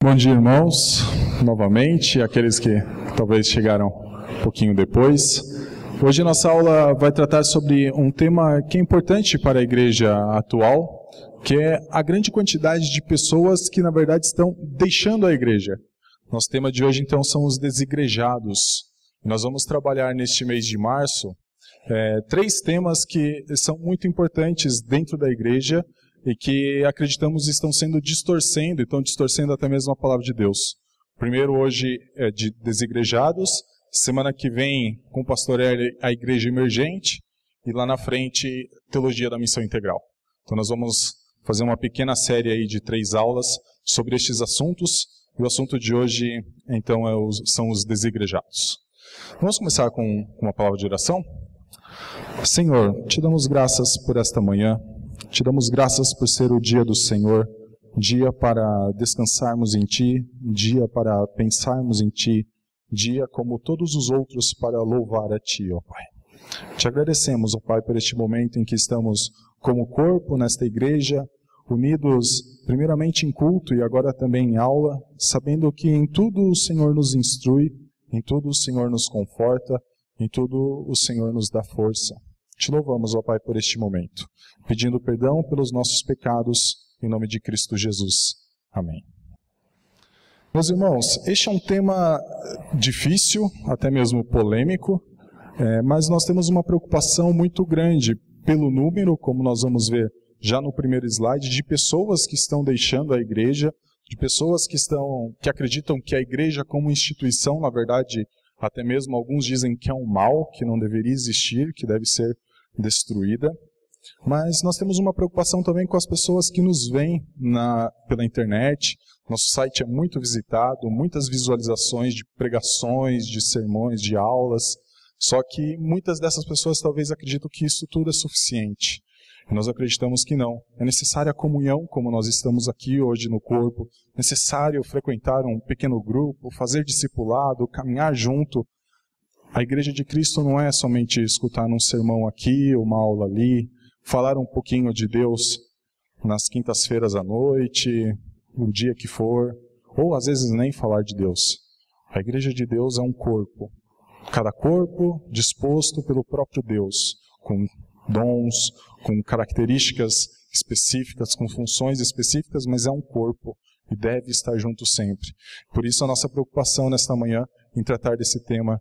Bom dia, irmãos, novamente, aqueles que talvez chegaram um pouquinho depois. Hoje nossa aula vai tratar sobre um tema que é importante para a igreja atual, que é a grande quantidade de pessoas que, na verdade, estão deixando a igreja. Nosso tema de hoje, então, são os desigrejados. Nós vamos trabalhar neste mês de março três temas que são muito importantes dentro da igreja e que acreditamos estão estão distorcendo até mesmo a palavra de Deus. O primeiro hoje é de desigrejados, semana que vem com o pastor Hélio, a igreja emergente, e lá na frente, teologia da missão integral. Então nós vamos fazer uma pequena série aí de 3 aulas sobre estes assuntos, e o assunto de hoje, então, são os desigrejados. Vamos começar com uma palavra de oração? Senhor, te damos graças por esta manhã, te damos graças por ser o dia do Senhor, dia para descansarmos em Ti, dia para pensarmos em Ti, dia como todos os outros para louvar a Ti, ó Pai. Te agradecemos, ó Pai, por este momento em que estamos como corpo nesta igreja, unidos primeiramente em culto e agora também em aula, sabendo que em tudo o Senhor nos instrui, em tudo o Senhor nos conforta, em tudo o Senhor nos dá força. Te louvamos, ó Pai, por este momento, pedindo perdão pelos nossos pecados, em nome de Cristo Jesus. Amém. Meus irmãos, este é um tema difícil, até mesmo polêmico, mas nós temos uma preocupação muito grande pelo número, como nós vamos ver já no primeiro slide, de pessoas que estão deixando a igreja, de pessoas que acreditam que a igreja como instituição, na verdade, até mesmo alguns dizem que é um mal, que não deveria existir, que deve ser destruída. Mas nós temos uma preocupação também com as pessoas que nos veem pela internet. Nosso site é muito visitado, muitas visualizações de pregações, de sermões, de aulas. Só que muitas dessas pessoas talvez acreditam que isso tudo é suficiente. E nós acreditamos que não. É necessária a comunhão, como nós estamos aqui hoje no corpo. É necessário frequentar um pequeno grupo, fazer discipulado, caminhar junto. A igreja de Cristo não é somente escutar um sermão aqui, uma aula ali, falar um pouquinho de Deus nas quintas-feiras à noite, o dia que for, ou às vezes nem falar de Deus. A igreja de Deus é um corpo. Cada corpo disposto pelo próprio Deus, com dons, com características específicas, com funções específicas, mas é um corpo e deve estar junto sempre. Por isso a nossa preocupação nesta manhã em tratar desse tema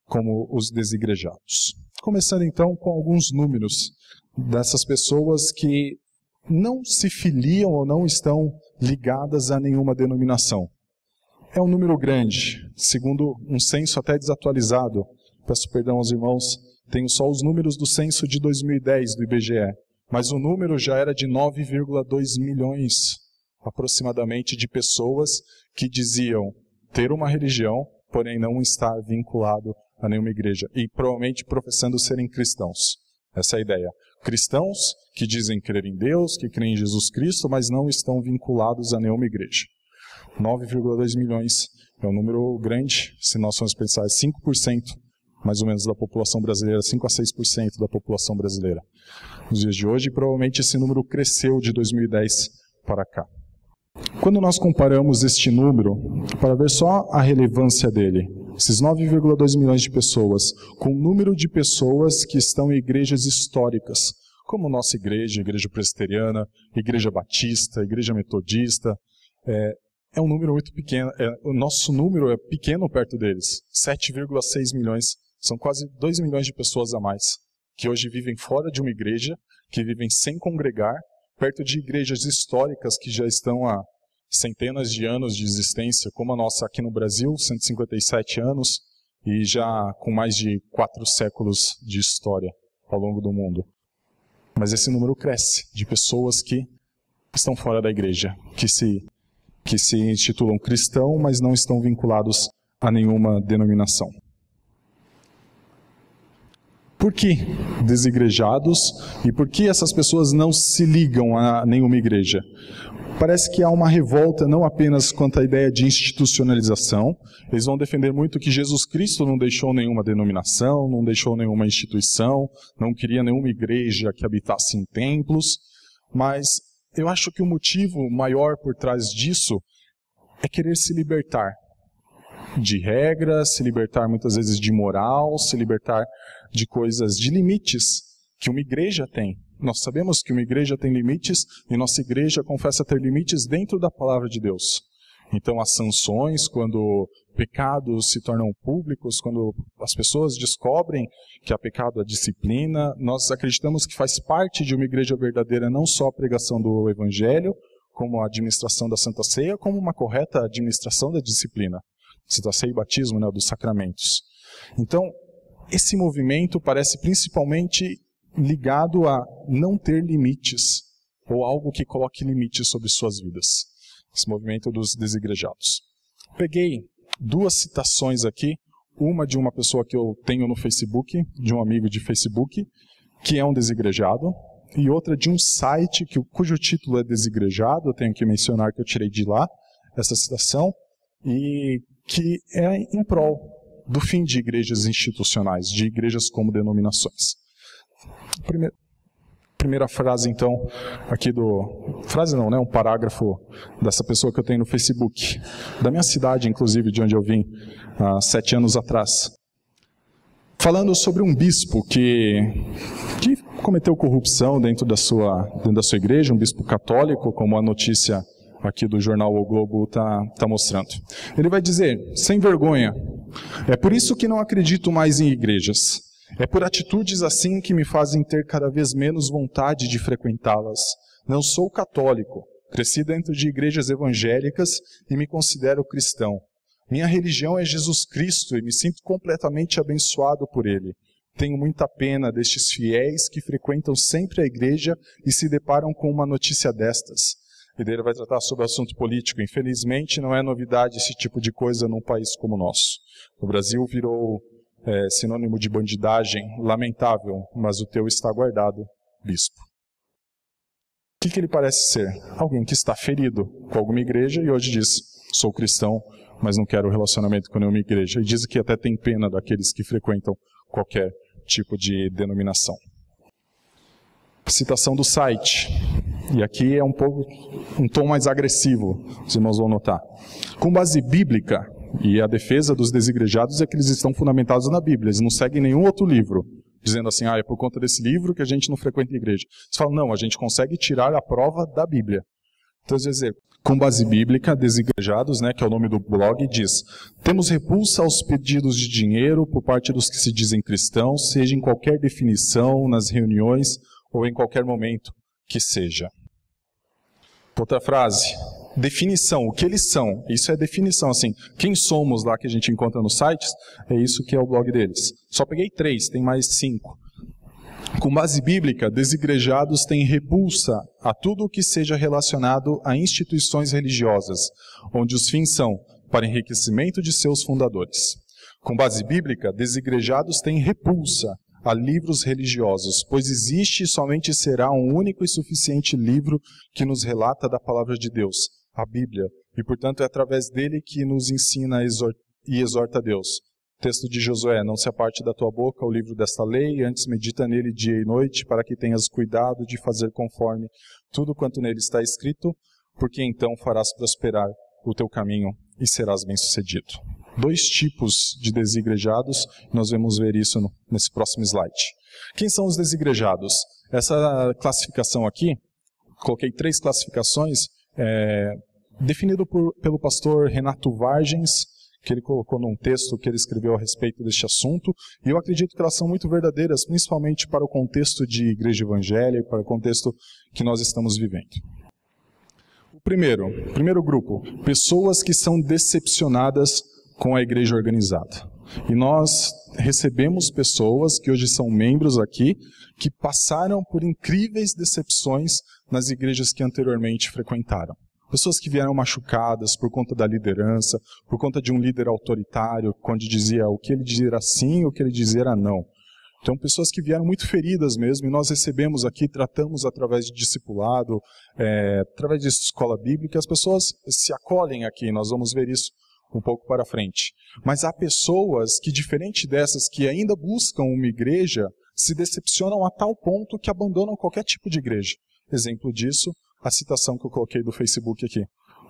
como os desigrejados. Começando então com alguns números dessas pessoas que não se filiam ou não estão ligadas a nenhuma denominação. É um número grande, segundo um censo até desatualizado. Peço perdão aos irmãos, tenho só os números do censo de 2010 do IBGE, mas o número já era de 9,2 milhões, aproximadamente, de pessoas que diziam ter uma religião, porém não estar vinculado a nenhuma igreja, e provavelmente professando serem cristãos. Essa é a ideia. Cristãos que dizem crer em Deus, que creem em Jesus Cristo, mas não estão vinculados a nenhuma igreja. 9,2 milhões é um número grande, se nós formos pensar, 5% mais ou menos da população brasileira, 5 a 6% da população brasileira. Nos dias de hoje, provavelmente esse número cresceu de 2010 para cá. Quando nós comparamos este número, para ver só a relevância dele, esses 9,2 milhões de pessoas, com o número de pessoas que estão em igrejas históricas, como nossa igreja, igreja presbiteriana, igreja batista, igreja metodista, é um número muito pequeno. O nosso número é pequeno perto deles, 7,6 milhões, são quase 2 milhões de pessoas a mais, que hoje vivem fora de uma igreja, que vivem sem congregar, perto de igrejas históricas que já estão há centenas de anos de existência, como a nossa aqui no Brasil, 157 anos, e já com mais de 4 séculos de história ao longo do mundo. Mas esse número cresce, de pessoas que estão fora da igreja, que se intitulam cristão, mas não estão vinculados a nenhuma denominação. Por que desigrejados e por que essas pessoas não se ligam a nenhuma igreja? Parece que há uma revolta não apenas quanto à ideia de institucionalização. Eles vão defender muito que Jesus Cristo não deixou nenhuma denominação, não deixou nenhuma instituição, não queria nenhuma igreja que habitasse em templos, mas eu acho que o motivo maior por trás disso é querer se libertar de regras, se libertar muitas vezes de moral, se libertar de coisas, de limites que uma igreja tem. Nós sabemos que uma igreja tem limites e nossa igreja confessa ter limites dentro da palavra de Deus. Então, as sanções, quando pecados se tornam públicos, quando as pessoas descobrem que há pecado, a disciplina, nós acreditamos que faz parte de uma igreja verdadeira não só a pregação do Evangelho, como a administração da Santa Ceia, como uma correta administração da disciplina. Santa Ceia e batismo, né, dos sacramentos. Então, esse movimento parece principalmente ligado a não ter limites, ou algo que coloque limites sobre suas vidas. Esse movimento dos desigrejados. Peguei duas citações aqui, uma de uma pessoa que eu tenho no Facebook, de um amigo de Facebook, que é um desigrejado, e outra de um site cujo título é Desigrejado, eu tenho que mencionar que eu tirei de lá essa citação, e que é em prol do fim de igrejas institucionais, de igrejas como denominações. Primeira frase, então, aqui frase não, né? Um parágrafo dessa pessoa que eu tenho no Facebook, da minha cidade, inclusive, de onde eu vim há 7 anos atrás. Falando sobre um bispo que cometeu corrupção dentro da sua igreja, um bispo católico, como a notícia aqui do jornal O Globo está mostrando. Ele vai dizer, sem vergonha, é por isso que não acredito mais em igrejas. É por atitudes assim que me fazem ter cada vez menos vontade de frequentá-las. Não sou católico, cresci dentro de igrejas evangélicas e me considero cristão. Minha religião é Jesus Cristo e me sinto completamente abençoado por Ele. Tenho muita pena destes fiéis que frequentam sempre a igreja e se deparam com uma notícia destas. E daí ele vai tratar sobre o assunto político. Infelizmente, não é novidade esse tipo de coisa num país como o nosso. O Brasil virou sinônimo de bandidagem, lamentável, mas o teu está guardado, bispo. O que ele parece ser? Alguém que está ferido com alguma igreja e hoje diz, sou cristão, mas não quero relacionamento com nenhuma igreja. E diz que até tem pena daqueles que frequentam qualquer tipo de denominação. Citação do site. E aqui é um tom mais agressivo, os irmãos vão notar. Com base bíblica, e a defesa dos desigrejados é que eles estão fundamentados na Bíblia, eles não seguem nenhum outro livro, dizendo assim, é por conta desse livro que a gente não frequenta a igreja. Eles falam, não, a gente consegue tirar a prova da Bíblia. Então, às vezes, com base bíblica, desigrejados, né, que é o nome do blog, diz, temos repulsa aos pedidos de dinheiro por parte dos que se dizem cristãos, seja em qualquer definição, nas reuniões ou em qualquer momento que seja. Outra frase, definição, o que eles são, isso é definição, assim, quem somos lá que a gente encontra nos sites, é isso que é o blog deles. Só peguei 3, tem mais 5. Com base bíblica, desigrejados têm repulsa a tudo o que seja relacionado a instituições religiosas, onde os fins são para enriquecimento de seus fundadores. Com base bíblica, desigrejados têm repulsa a livros religiosos, pois existe e somente será um único e suficiente livro que nos relata da palavra de Deus, a Bíblia, e portanto é através dele que nos ensina e exorta a Deus. Texto de Josué, não se aparte da tua boca o livro desta lei, antes medita nele dia e noite, para que tenhas cuidado de fazer conforme tudo quanto nele está escrito, porque então farás prosperar o teu caminho e serás bem-sucedido. 2 tipos de desigrejados, nós vamos ver isso nesse próximo slide. Quem são os desigrejados? Essa classificação aqui, coloquei 3 classificações, definido pelo pastor Renato Vargens, que ele colocou num texto que ele escreveu a respeito deste assunto, e eu acredito que elas são muito verdadeiras, principalmente para o contexto de igreja evangélica, para o contexto que nós estamos vivendo. O primeiro grupo, pessoas que são decepcionadas com a igreja organizada. E nós recebemos pessoas que hoje são membros aqui, que passaram por incríveis decepções nas igrejas que anteriormente frequentaram. Pessoas que vieram machucadas por conta da liderança, por conta de um líder autoritário, onde dizia o que ele dizia era sim, o que ele dizia era não. Então, pessoas que vieram muito feridas mesmo, e nós recebemos aqui, tratamos através de discipulado, através de escola bíblica, as pessoas se acolhem aqui, nós vamos ver isso um pouco para frente. Mas há pessoas que, diferente dessas, que ainda buscam uma igreja, se decepcionam a tal ponto que abandonam qualquer tipo de igreja. Exemplo disso, a citação que eu coloquei do Facebook aqui.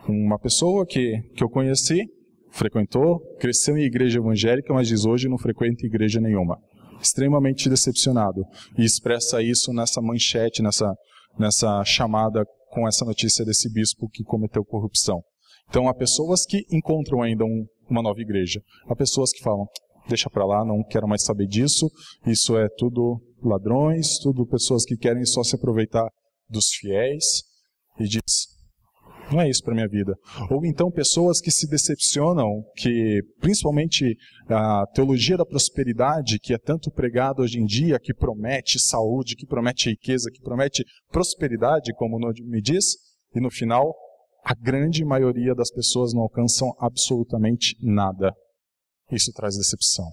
Uma pessoa que eu conheci, frequentou, cresceu em igreja evangélica, mas diz hoje não frequenta igreja nenhuma. Extremamente decepcionado. E expressa isso nessa manchete, nessa chamada com essa notícia desse bispo que cometeu corrupção. Então há pessoas que encontram ainda uma nova igreja. Há pessoas que falam, deixa pra lá, não quero mais saber disso, isso é tudo ladrões, tudo pessoas que querem só se aproveitar dos fiéis, e diz, não é isso para minha vida. Ou então pessoas que se decepcionam, que principalmente a teologia da prosperidade, que é tanto pregada hoje em dia, que promete saúde, que promete riqueza, que promete prosperidade, como o nome me diz, e no final, a grande maioria das pessoas não alcançam absolutamente nada. Isso traz decepção.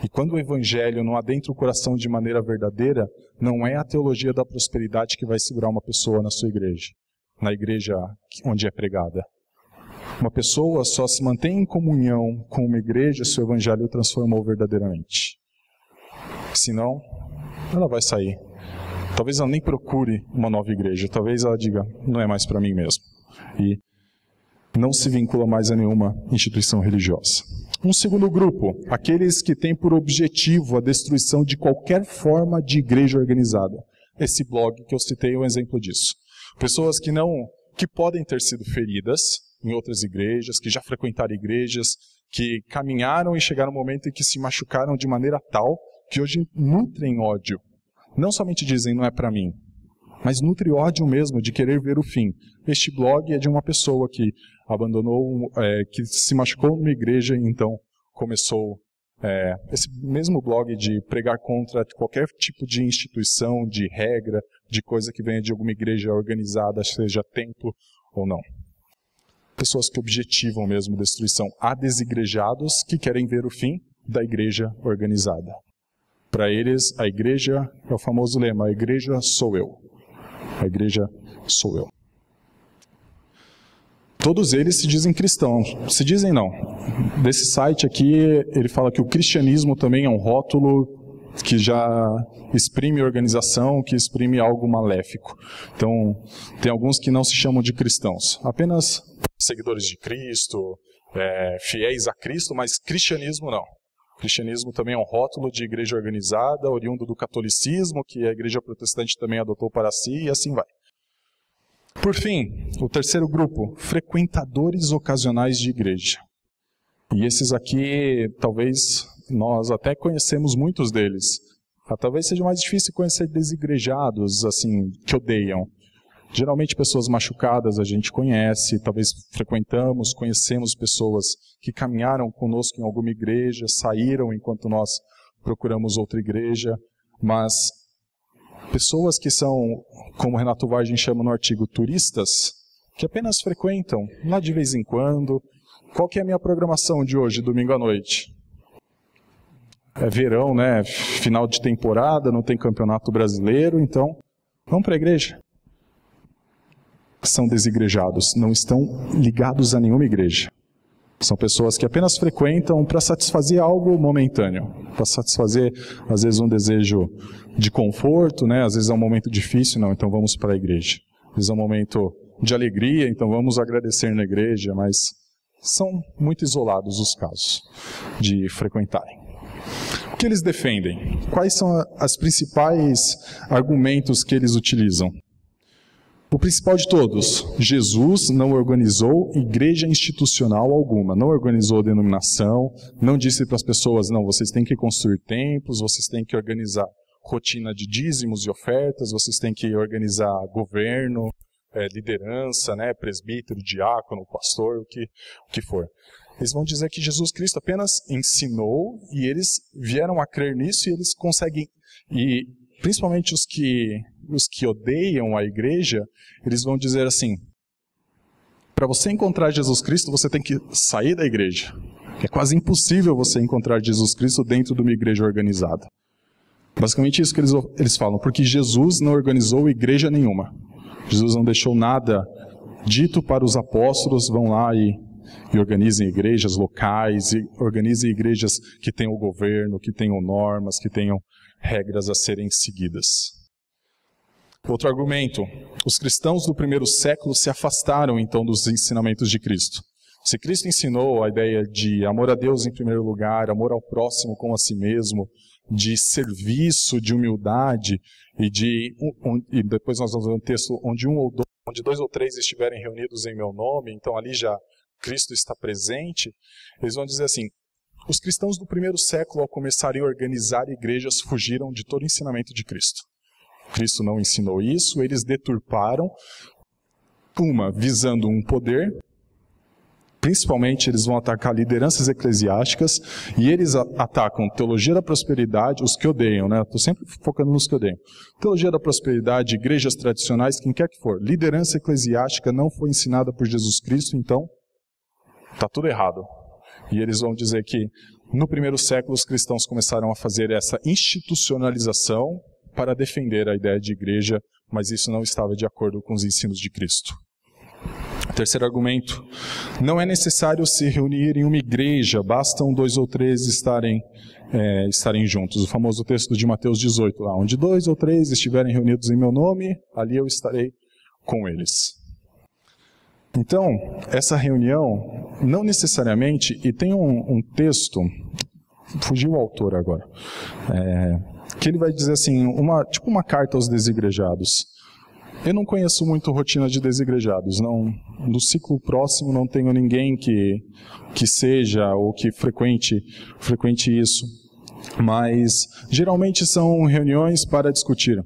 E quando o evangelho não adentra o coração de maneira verdadeira, não é a teologia da prosperidade que vai segurar uma pessoa na sua igreja, na igreja onde é pregada. Uma pessoa só se mantém em comunhão com uma igreja se o evangelho o transformou verdadeiramente. Senão, ela vai sair. Talvez ela nem procure uma nova igreja, talvez ela diga, não é mais para mim mesmo. E não se vincula mais a nenhuma instituição religiosa. Um segundo grupo, aqueles que têm por objetivo a destruição de qualquer forma de igreja organizada. Esse blog que eu citei é um exemplo disso. Pessoas que podem ter sido feridas em outras igrejas, que já frequentaram igrejas, que caminharam e chegaram um momento em que se machucaram de maneira tal que hoje nutrem ódio. Não somente dizem, não é para mim, mas nutre ódio mesmo de querer ver o fim. Este blog é de uma pessoa que abandonou, que se machucou numa igreja e então começou esse mesmo blog de pregar contra qualquer tipo de instituição, de regra, de coisa que venha de alguma igreja organizada, seja templo ou não. Pessoas que objetivam mesmo destruição. Há desigrejados que querem ver o fim da igreja organizada. Para eles, a igreja é o famoso lema, a igreja sou eu. A igreja sou eu. Todos eles se dizem cristãos. Se dizem não. Desse site aqui, ele fala que o cristianismo também é um rótulo que já exprime organização, que exprime algo maléfico. Então, tem alguns que não se chamam de cristãos. Apenas seguidores de Cristo, fiéis a Cristo, mas cristianismo não. Cristianismo também é um rótulo de igreja organizada, oriundo do catolicismo, que a igreja protestante também adotou para si, e assim vai. Por fim, o terceiro grupo, frequentadores ocasionais de igreja. E esses aqui, talvez, nós até conhecemos muitos deles. Talvez seja mais difícil conhecer desigrejados, assim, que odeiam. Geralmente pessoas machucadas a gente conhece, talvez frequentamos, conhecemos pessoas que caminharam conosco em alguma igreja, saíram enquanto nós procuramos outra igreja, mas pessoas que são, como Renato Vargem chama no artigo, turistas, que apenas frequentam lá de vez em quando. Qual que é a minha programação de hoje, domingo à noite? É verão, né? Final de temporada, não tem campeonato brasileiro, então vamos para a igreja. São desigrejados, não estão ligados a nenhuma igreja. São pessoas que apenas frequentam para satisfazer algo momentâneo, para satisfazer, às vezes, um desejo de conforto, né? Às vezes é um momento difícil, não, então vamos para a igreja. Às vezes é um momento de alegria, então vamos agradecer na igreja, mas são muito isolados os casos de frequentarem. O que eles defendem? Quais são os principais argumentos que eles utilizam? O principal de todos, Jesus não organizou igreja institucional alguma, não organizou denominação, não disse para as pessoas, não, vocês têm que construir templos, vocês têm que organizar rotina de dízimos e ofertas, vocês têm que organizar governo, liderança, né, presbítero, diácono, pastor, o que for. Eles vão dizer que Jesus Cristo apenas ensinou e eles vieram a crer nisso e eles conseguem, e principalmente os que odeiam a igreja, eles vão dizer assim, para você encontrar Jesus Cristo, você tem que sair da igreja. É quase impossível você encontrar Jesus Cristo dentro de uma igreja organizada. Basicamente isso que eles falam, porque Jesus não organizou igreja nenhuma. Jesus não deixou nada dito para os apóstolos, vão lá e organizem igrejas locais, e organizem igrejas que tenham governo, que tenham normas, que tenham regras a serem seguidas. Outro argumento: os cristãos do primeiro século se afastaram então dos ensinamentos de Cristo. Se Cristo ensinou a ideia de amor a Deus em primeiro lugar, amor ao próximo como a si mesmo, de serviço, de humildade, e depois nós vamos ver um texto onde dois ou três estiverem reunidos em meu nome, então ali já Cristo está presente. Eles vão dizer assim: os cristãos do primeiro século, ao começarem a organizar igrejas, fugiram de todo o ensinamento de Cristo. Cristo não ensinou isso, eles deturparam, visando um poder. Principalmente eles vão atacar lideranças eclesiásticas, e eles atacam teologia da prosperidade, os que odeiam, né? Estou sempre focando nos que odeiam. Teologia da prosperidade, igrejas tradicionais, quem quer que for. Liderança eclesiástica não foi ensinada por Jesus Cristo, então está tudo errado. E eles vão dizer que no primeiro século os cristãos começaram a fazer essa institucionalização para defender a ideia de igreja, mas isso não estava de acordo com os ensinos de Cristo. Terceiro argumento: não é necessário se reunir em uma igreja, bastam 2 ou 3 estarem juntos. O famoso texto de Mateus 18, lá, onde 2 ou 3 estiverem reunidos em meu nome, ali eu estarei com eles. Então, essa reunião, não necessariamente, e tem um texto, fugiu o autor agora, que ele vai dizer assim, tipo uma carta aos desigrejados. Eu não conheço muito rotina de desigrejados, não, no ciclo próximo não tenho ninguém que seja ou que frequente isso, mas geralmente são reuniões para discutir.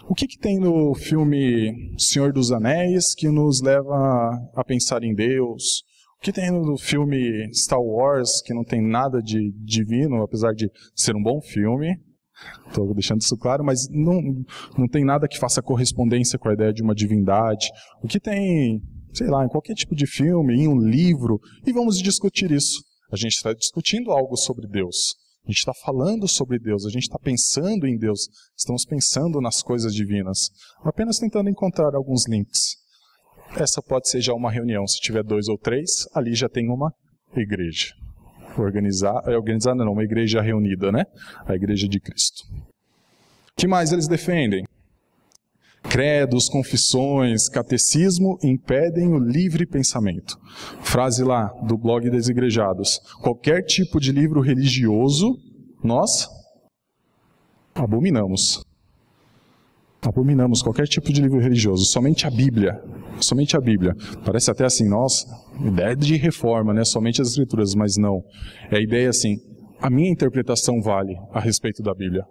O que tem no filme Senhor dos Anéis que nos leva a pensar em Deus? O que tem no filme Star Wars que não tem nada de divino, apesar de ser um bom filme? Estou deixando isso claro, mas não tem nada que faça correspondência com a ideia de uma divindade. O que tem, sei lá, em qualquer tipo de filme, em um livro, e vamos discutir isso. A gente está discutindo algo sobre Deus. A gente está falando sobre Deus, a gente está pensando em Deus, estamos pensando nas coisas divinas, apenas tentando encontrar alguns links. Essa pode ser já uma reunião, se tiver 2 ou 3, ali já tem uma igreja. Uma igreja reunida, né? A igreja de Cristo. O que mais eles defendem? Credos, confissões, catecismo impedem o livre pensamento. Frase lá do blog Desigrejados: qualquer tipo de livro religioso, nós abominamos. Abominamos qualquer tipo de livro religioso, somente a Bíblia. Somente a Bíblia. Parece até assim, nossa, ideia de reforma, né? Somente as Escrituras, mas não. É a ideia assim, a minha interpretação vale a respeito da Bíblia.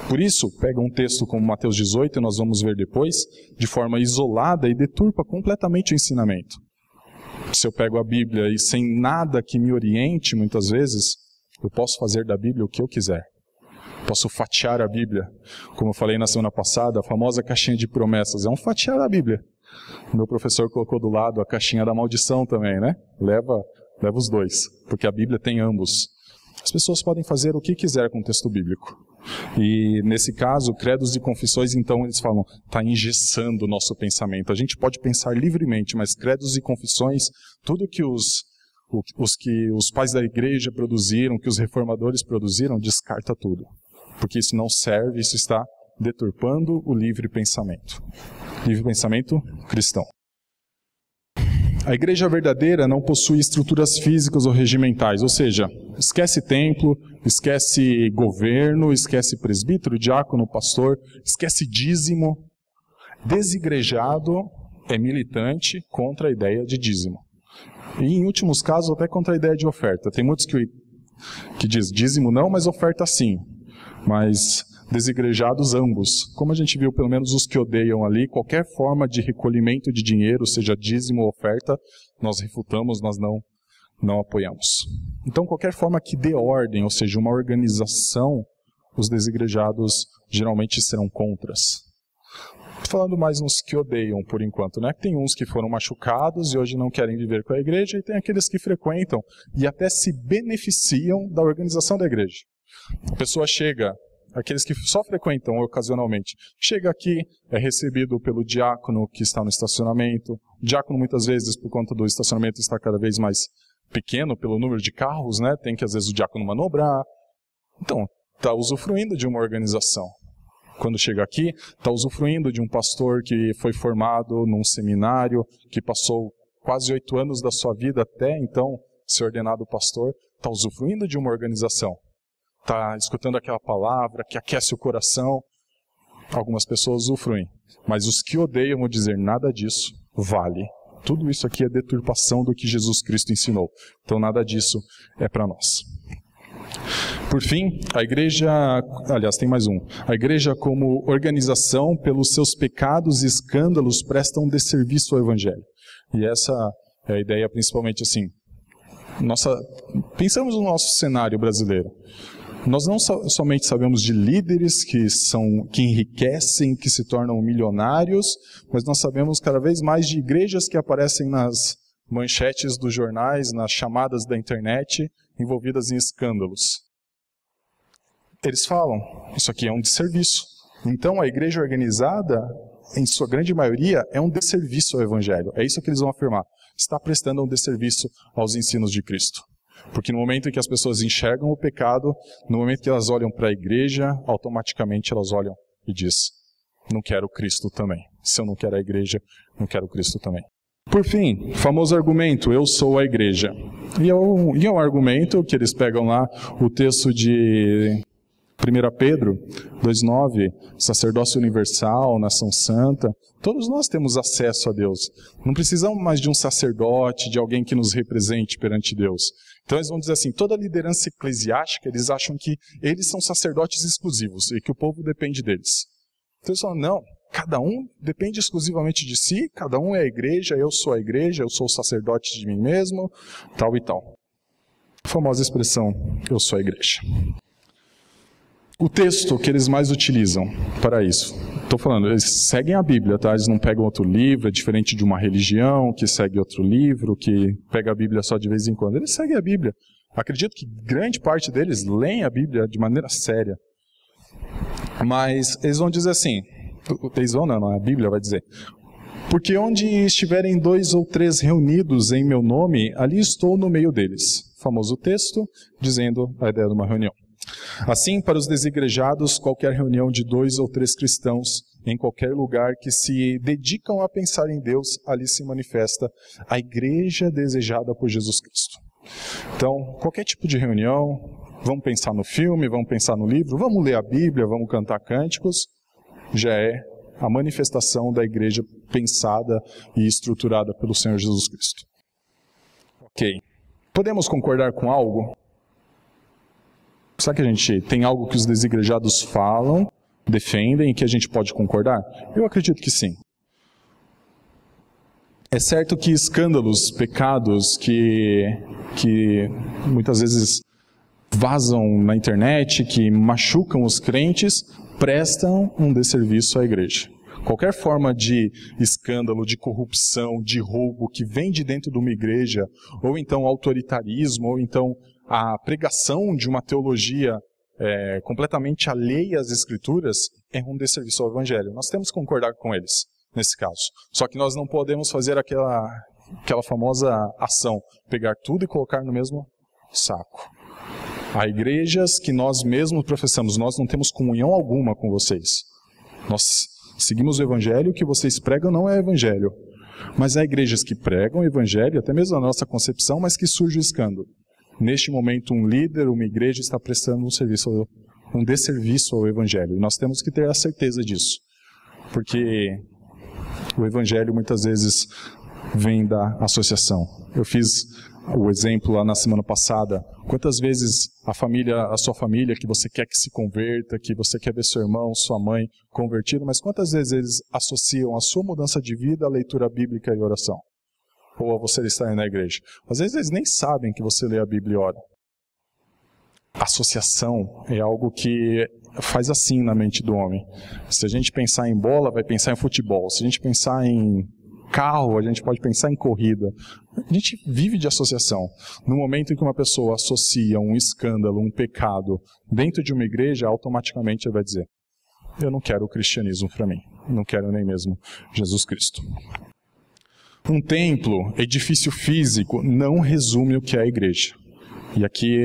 Por isso, pega um texto como Mateus 18, e nós vamos ver depois, de forma isolada e deturpa completamente o ensinamento. Se eu pego a Bíblia e sem nada que me oriente, muitas vezes, eu posso fazer da Bíblia o que eu quiser. Posso fatiar a Bíblia. Como eu falei na semana passada, a famosa caixinha de promessas é um fatiar da Bíblia. Meu professor colocou do lado a caixinha da maldição também, né? Leva os dois, porque a Bíblia tem ambos. As pessoas podem fazer o que quiser com o texto bíblico. E nesse caso, credos e confissões, então eles falam, está engessando o nosso pensamento. A gente pode pensar livremente, mas credos e confissões, tudo que os pais da igreja produziram, que os reformadores produziram, descarta tudo. Porque isso não serve, isso está deturpando o livre pensamento. Livre pensamento cristão. A igreja verdadeira não possui estruturas físicas ou regimentais, ou seja, esquece templo, esquece governo, esquece presbítero, diácono, pastor, esquece dízimo. Desigrejado é militante contra a ideia de dízimo. E em últimos casos até contra a ideia de oferta. Tem muitos que diz dízimo não, mas oferta sim. Mas desigrejados ambos. Como a gente viu, pelo menos os que odeiam ali, qualquer forma de recolhimento de dinheiro, seja dízimo ou oferta, nós refutamos, nós não apoiamos. Então, qualquer forma que dê ordem, ou seja, uma organização, os desigrejados geralmente serão contras. Falando mais nos que odeiam por enquanto, né? Tem uns que foram machucados e hoje não querem viver com a igreja, e tem aqueles que frequentam e até se beneficiam da organização da igreja. A pessoa chega, aqueles que só frequentam ocasionalmente, chega aqui, é recebido pelo diácono que está no estacionamento. O diácono muitas vezes, por conta do estacionamento estar cada vez mais pequeno pelo número de carros, né? Tem que às vezes o diácono manobrar. Então, está usufruindo de uma organização. quando chega aqui, está usufruindo de um pastor que foi formado num seminário, que passou quase 8 anos da sua vida até então ser ordenado pastor, está usufruindo de uma organização, está escutando aquela palavra que aquece o coração. Algumas pessoas usufruem, mas os que odeiam vão dizer nada disso vale. Tudo isso aqui é deturpação do que Jesus Cristo ensinou. Então nada disso é para nós. Por fim, a igreja, aliás, tem mais um. A igreja como organização, pelos seus pecados e escândalos, presta um desserviço ao evangelho. E essa é a ideia principalmente assim. Pensamos no nosso cenário brasileiro. Nós não somente sabemos de líderes que enriquecem, que se tornam milionários, mas nós sabemos cada vez mais de igrejas que aparecem nas manchetes dos jornais, nas chamadas da internet, envolvidas em escândalos. Eles falam, isso aqui é um desserviço. Então a igreja organizada, em sua grande maioria, é um desserviço ao evangelho. É isso que eles vão afirmar. Está prestando um desserviço aos ensinos de Cristo. Porque no momento em que as pessoas enxergam o pecado, no momento que elas olham para a igreja, automaticamente elas olham e dizem, não quero Cristo também. Se eu não quero a igreja, não quero Cristo também. Por fim, famoso argumento, eu sou a igreja. E é um argumento que eles pegam lá, o texto de 1 Pedro 2,9, sacerdócio universal, nação santa. Todos nós temos acesso a Deus. Não precisamos mais de um sacerdote, de alguém que nos represente perante Deus. Então eles vão dizer assim, toda a liderança eclesiástica, eles acham que eles são sacerdotes exclusivos e que o povo depende deles. Então eles falam, não, cada um depende exclusivamente de si, cada um é a igreja, eu sou o sacerdote de mim mesmo, tal e tal. A famosa expressão, eu sou a igreja. O texto que eles mais utilizam para isso, estou falando, eles seguem a Bíblia, tá? Eles não pegam outro livro, é diferente de uma religião que segue outro livro, que pega a Bíblia só de vez em quando. Eles seguem a Bíblia. Acredito que grande parte deles leem a Bíblia de maneira séria. Mas eles vão dizer assim, a Bíblia vai dizer, porque onde estiverem 2 ou 3 reunidos em meu nome, ali estou no meio deles. Famoso texto dizendo a ideia de uma reunião. Assim, para os desigrejados, qualquer reunião de 2 ou 3 cristãos, em qualquer lugar que se dedicam a pensar em Deus, ali se manifesta a igreja desejada por Jesus Cristo. Então, qualquer tipo de reunião, vamos pensar no filme, vamos pensar no livro, vamos ler a Bíblia, vamos cantar cânticos, já é a manifestação da igreja pensada e estruturada pelo Senhor Jesus Cristo. Ok. Podemos concordar com algo? Será que a gente tem algo que os desigrejados falam, defendem e que a gente pode concordar? Eu acredito que sim. É certo que escândalos, pecados que muitas vezes vazam na internet, que machucam os crentes, prestam um desserviço à igreja. Qualquer forma de escândalo, de corrupção, de roubo que vem de dentro de uma igreja, ou então autoritarismo, ou então a pregação de uma teologia completamente alheia às Escrituras, é um desserviço ao Evangelho. Nós temos que concordar com eles, nesse caso. Só que nós não podemos fazer aquela famosa ação, pegar tudo e colocar no mesmo saco. Há igrejas que nós mesmos professamos, nós não temos comunhão alguma com vocês. Nós seguimos o Evangelho, o que vocês pregam não é Evangelho. Mas há igrejas que pregam o Evangelho, até mesmo a nossa concepção, mas que surge o escândalo. Neste momento, um líder, uma igreja está prestando um desserviço ao Evangelho. E nós temos que ter a certeza disso. Porque o Evangelho muitas vezes vem da associação. Eu fiz o exemplo lá na semana passada. Quantas vezes a sua família, que você quer que se converta, que você quer ver seu irmão, sua mãe convertido, mas quantas vezes eles associam a sua mudança de vida à leitura bíblica e oração? Ou a você estar na igreja? Às vezes eles nem sabem que você lê a Bíblia e ora. Associação é algo que faz assim na mente do homem. Se a gente pensar em bola, vai pensar em futebol. Se a gente pensar em carro, a gente pode pensar em corrida. A gente vive de associação. No momento em que uma pessoa associa um escândalo, um pecado dentro de uma igreja, automaticamente ela vai dizer, eu não quero o cristianismo para mim. Não quero nem mesmo Jesus Cristo. Um templo, edifício físico, não resume o que é a igreja. E aqui,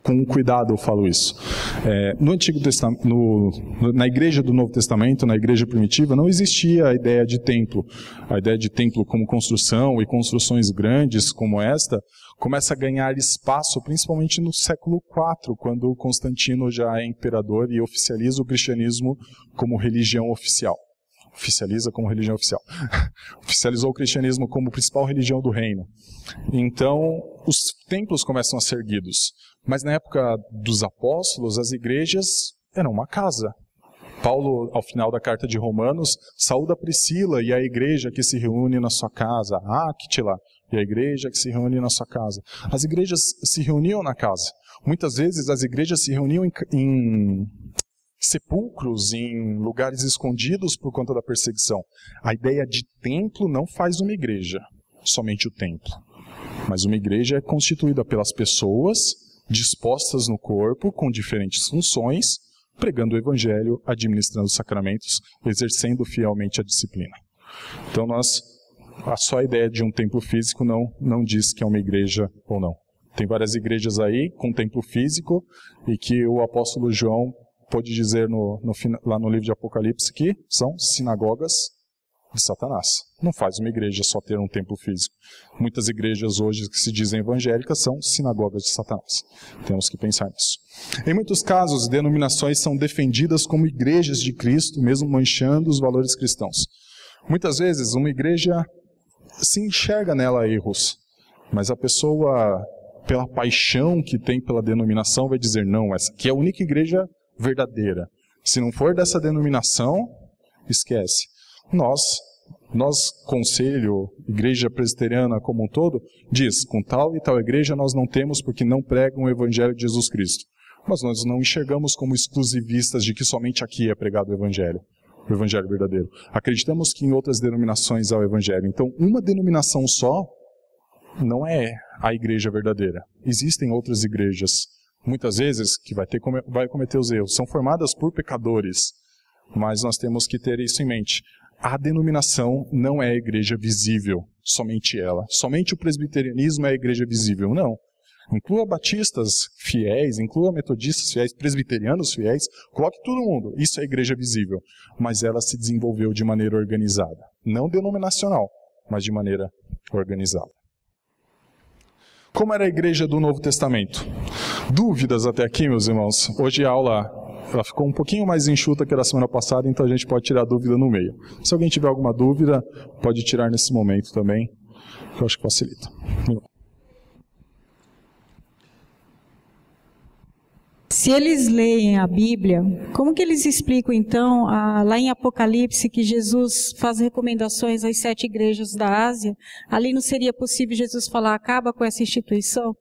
com cuidado eu falo isso. No Antigo Testamento, na igreja do Novo Testamento, na igreja primitiva, não existia a ideia de templo. A ideia de templo como construção e construções grandes como esta começa a ganhar espaço, principalmente no século IV, quando Constantino já é imperador e oficializa o cristianismo como religião oficial. Oficializa como religião oficial. Oficializou o cristianismo como principal religião do reino. Então, os templos começam a ser erguidos. Mas na época dos apóstolos, as igrejas eram uma casa. Paulo, ao final da carta de Romanos, saúda Priscila e a igreja que se reúne na sua casa, Áquila, e a igreja que se reúne na sua casa. As igrejas se reuniam na casa. Muitas vezes as igrejas se reuniam em sepulcros, em lugares escondidos por conta da perseguição. A ideia de templo não faz uma igreja, somente o templo. Mas uma igreja é constituída pelas pessoas dispostas no corpo, com diferentes funções, pregando o evangelho, administrando os sacramentos, exercendo fielmente a disciplina. Então só a ideia de um templo físico não diz que é uma igreja ou não. Tem várias igrejas aí com templo físico e que o apóstolo João pode dizer lá no livro de Apocalipse que são sinagogas de Satanás. Não faz uma igreja só ter um templo físico. Muitas igrejas hoje que se dizem evangélicas são sinagogas de Satanás. Temos que pensar nisso. Em muitos casos, denominações são defendidas como igrejas de Cristo, mesmo manchando os valores cristãos. Muitas vezes, uma igreja se enxerga nela erros, mas a pessoa, pela paixão que tem pela denominação, vai dizer, não, essa aqui é a única igreja verdadeira. Se não for dessa denominação, esquece. Nós, conselho, igreja presbiteriana como um todo, diz, com tal e tal igreja nós não temos porque não pregam o evangelho de Jesus Cristo. Mas nós não enxergamos como exclusivistas de que somente aqui é pregado o evangelho verdadeiro. Acreditamos que em outras denominações há o evangelho. Então, uma denominação só não é a igreja verdadeira. Existem outras igrejas, muitas vezes, que vai cometer os erros. São formadas por pecadores, mas nós temos que ter isso em mente. A denominação não é a igreja visível, somente ela. Somente o presbiterianismo é a igreja visível, não. Inclua batistas fiéis, inclua metodistas fiéis, presbiterianos fiéis, coloque todo mundo. Isso é a igreja visível. Mas ela se desenvolveu de maneira organizada. Não denominacional, mas de maneira organizada. Como era a igreja do Novo Testamento? Dúvidas até aqui, meus irmãos? Hoje a aula ela ficou um pouquinho mais enxuta que a da semana passada, então a gente pode tirar dúvida no meio. Se alguém tiver alguma dúvida, pode tirar nesse momento também, que eu acho que facilita. Se eles leem a Bíblia, como que eles explicam então, lá em Apocalipse, que Jesus faz recomendações às 7 igrejas da Ásia? Ali não seria possível Jesus falar, acaba com essa instituição?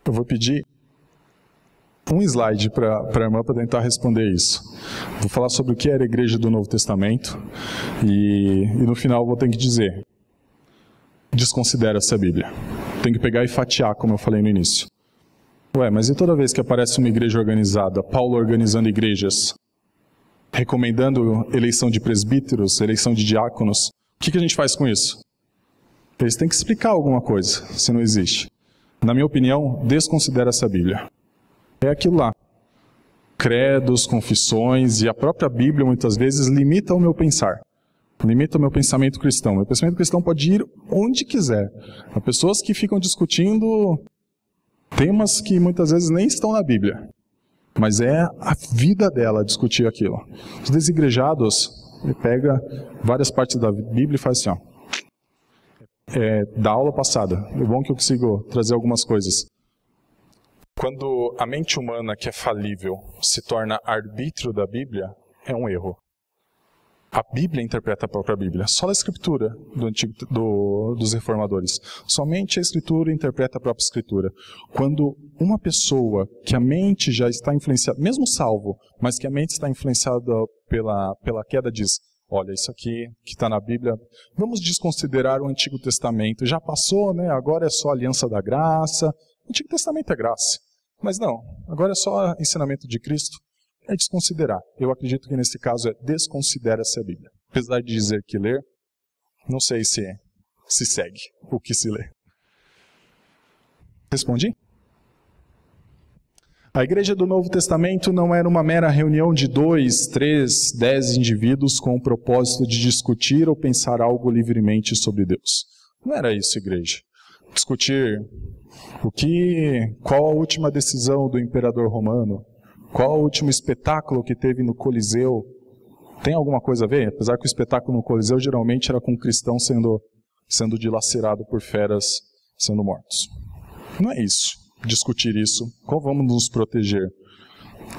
Eu vou pedir um slide para a irmã para tentar responder isso. Vou falar sobre o que era a igreja do Novo Testamento e no final vou ter que dizer, desconsidera essa Bíblia. Tem que pegar e fatiar, como eu falei no início. Mas e toda vez que aparece uma igreja organizada, Paulo organizando igrejas, recomendando eleição de presbíteros, eleição de diáconos, o que a gente faz com isso? Eles têm que explicar alguma coisa, se não existe. Na minha opinião, desconsidera essa Bíblia. É aquilo lá. Credos, confissões e a própria Bíblia, muitas vezes, limita o meu pensar. Limita o meu pensamento cristão. Meu pensamento cristão pode ir onde quiser. Há pessoas que ficam discutindo temas que muitas vezes nem estão na Bíblia. Mas é a vida dela discutir aquilo. Os desigrejados, ele pega várias partes da Bíblia e faz assim, ó. Da aula passada. É bom que eu consigo trazer algumas coisas. Quando a mente humana, que é falível, se torna arbítrio da Bíblia, é um erro. A Bíblia interpreta a própria Bíblia. Só a Escritura dos reformadores. Somente a Escritura interpreta a própria Escritura. Quando uma pessoa que a mente já está influenciada, mesmo salvo, mas que a mente está influenciada pela queda, diz, olha, isso aqui que está na Bíblia, vamos desconsiderar o Antigo Testamento. Já passou, né? Agora é só a aliança da graça. O Antigo Testamento é graça. Mas não, agora é só ensinamento de Cristo. É desconsiderar. Eu acredito que nesse caso desconsidera-se a Bíblia. Apesar de dizer que ler, não sei se se segue, o que se lê. Respondi? A igreja do Novo Testamento não era uma mera reunião de 2, 3, 10 indivíduos com o propósito de discutir ou pensar algo livremente sobre Deus. Não era isso, igreja. Discutir qual a última decisão do imperador romano, qual o último espetáculo que teve no Coliseu. Tem alguma coisa a ver? Apesar que o espetáculo no Coliseu geralmente era com cristãos sendo dilacerado por feras, sendo mortos. Não é isso, discutir isso. Como vamos nos proteger?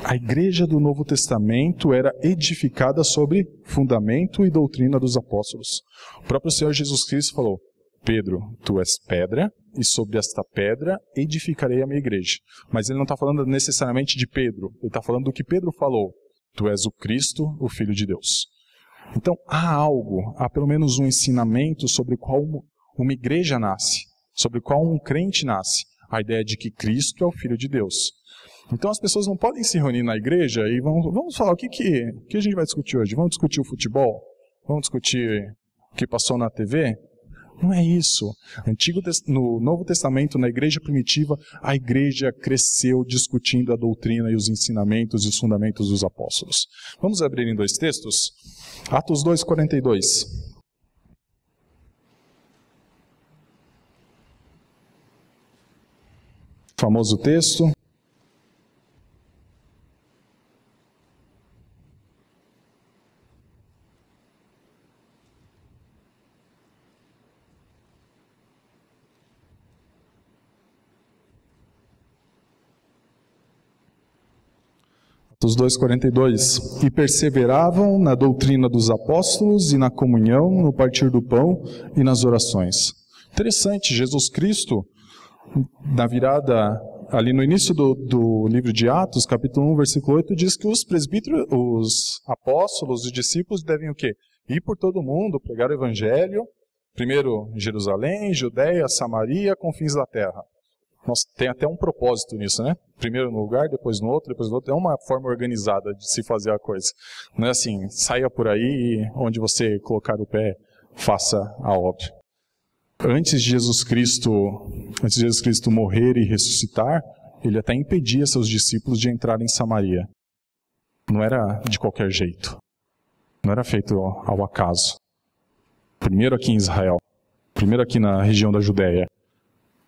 A igreja do Novo Testamento era edificada sobre fundamento e doutrina dos apóstolos. O próprio Senhor Jesus Cristo falou: Pedro, tu és pedra, e sobre esta pedra edificarei a minha igreja. Mas ele não está falando necessariamente de Pedro, ele está falando do que Pedro falou: tu és o Cristo, o Filho de Deus. Então há pelo menos um ensinamento sobre qual uma igreja nasce, sobre qual um crente nasce. A ideia de que Cristo é o Filho de Deus. Então as pessoas não podem se reunir na igreja e vamos falar o que a gente vai discutir hoje? Vamos discutir o futebol? Vamos discutir o que passou na TV? Não é isso. No Novo Testamento, na igreja primitiva, a igreja cresceu discutindo a doutrina e os ensinamentos e os fundamentos dos apóstolos. Vamos abrir em 2 textos? Atos 2:42. Famoso texto. Atos 2:42. E perseveravam na doutrina dos apóstolos e na comunhão, no partir do pão e nas orações. Interessante, Jesus Cristo, na virada, ali no início do livro de Atos, capítulo 1, versículo 8, diz que os presbíteros, os apóstolos, os discípulos devem o quê? Ir por todo mundo, pregar o evangelho, primeiro em Jerusalém, Judeia, Samaria, confins da terra. Nossa, tem até um propósito nisso, né? Primeiro no lugar, depois no outro, depois no outro. É uma forma organizada de se fazer a coisa. Não é assim, saia por aí e onde você colocar o pé, faça a obra. Antes de Jesus Cristo morrer e ressuscitar, ele até impedia seus discípulos de entrar em Samaria. Não era de qualquer jeito. Não era feito ao acaso. Primeiro aqui em Israel. Primeiro aqui na região da Judéia.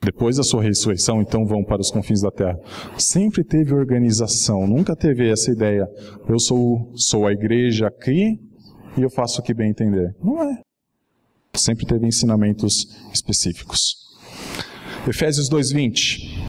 Depois da sua ressurreição, então vão para os confins da terra. Sempre teve organização, nunca teve essa ideia. Eu sou a igreja aqui e eu faço o que bem entender. Não é. Sempre teve ensinamentos específicos. Efésios 2:20.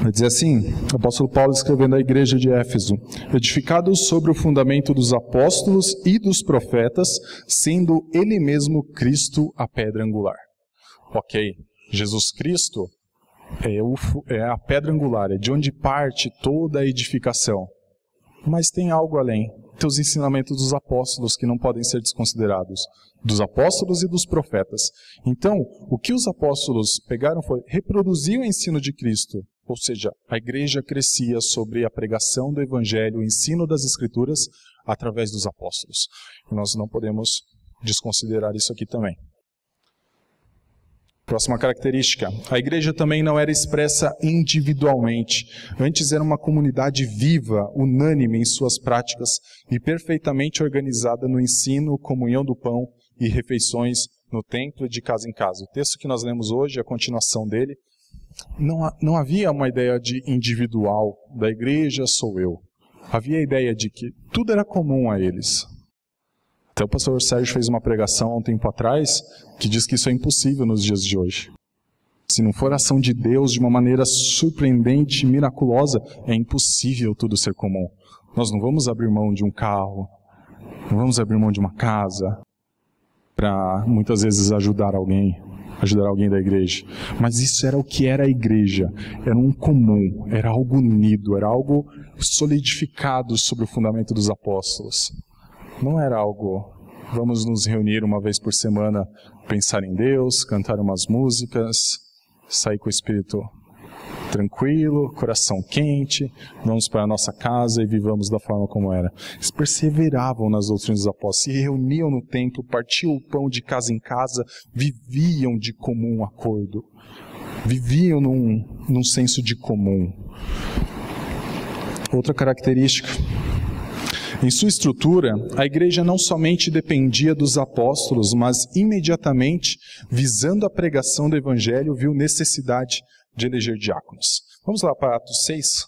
Vai dizer assim, o apóstolo Paulo escrevendo à igreja de Éfeso: edificados sobre o fundamento dos apóstolos e dos profetas, sendo ele mesmo Cristo a pedra angular. Ok, Jesus Cristo é a pedra angular, é de onde parte toda a edificação. Mas tem algo além, tem os ensinamentos dos apóstolos que não podem ser desconsiderados, dos apóstolos e dos profetas. Então, o que os apóstolos pegaram foi reproduzir o ensino de Cristo. Ou seja, a igreja crescia sobre a pregação do evangelho, o ensino das escrituras, através dos apóstolos. E nós não podemos desconsiderar isso aqui também. Próxima característica. A igreja também não era expressa individualmente. Antes era uma comunidade viva, unânime em suas práticas e perfeitamente organizada no ensino, comunhão do pão e refeições no templo e de casa em casa. O texto que nós lemos hoje, a continuação dele, não havia uma ideia de individual, da igreja sou eu. Havia a ideia de que tudo era comum a eles. Até o pastor Sérgio fez uma pregação há um tempo atrás que diz que isso é impossível nos dias de hoje. Se não for a ação de Deus de uma maneira surpreendente, miraculosa, é impossível tudo ser comum. Nós não vamos abrir mão de um carro, não vamos abrir mão de uma casa para muitas vezes ajudar alguém. ajudar alguém da igreja. Mas isso era o que era a igreja. Era um comum, era algo unido, era algo solidificado sobre o fundamento dos apóstolos. Não era algo, vamos nos reunir uma vez por semana, pensar em Deus, cantar umas músicas, sair com o espírito tranquilo, coração quente, vamos para a nossa casa e vivamos da forma como era. Eles perseveravam nas doutrinas dos apóstolos, se reuniam no templo, partiam o pão de casa em casa, viviam de comum acordo, viviam num senso de comum. Outra característica, em sua estrutura, a igreja não somente dependia dos apóstolos, mas imediatamente, visando a pregação do evangelho, viu necessidade de eleger diáconos. Vamos lá para Atos 6,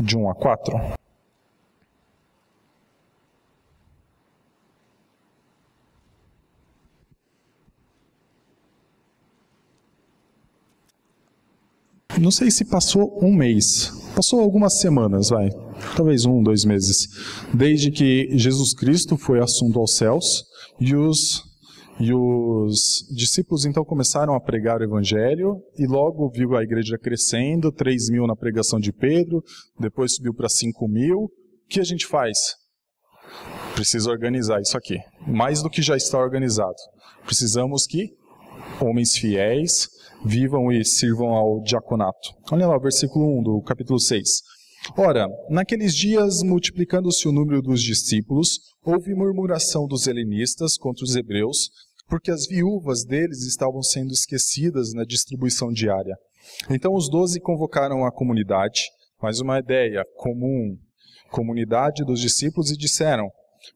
de 1 a 4. Não sei se passou um mês, passou algumas semanas, talvez 1, 2 meses, desde que Jesus Cristo foi assunto aos céus e os discípulos então começaram a pregar o evangelho e logo viu a igreja crescendo, 3.000 na pregação de Pedro, depois subiu para 5.000. O que a gente faz? Precisa organizar isso aqui, mais do que já está organizado. Precisamos que homens fiéis vivam e sirvam ao diaconato. Olha lá o versículo 1 do capítulo 6. Ora, naqueles dias, multiplicando-se o número dos discípulos, houve murmuração dos helenistas contra os hebreus, porque as viúvas deles estavam sendo esquecidas na distribuição diária. Então os 12 convocaram a comunidade, mais uma ideia comum, comunidade dos discípulos, e disseram: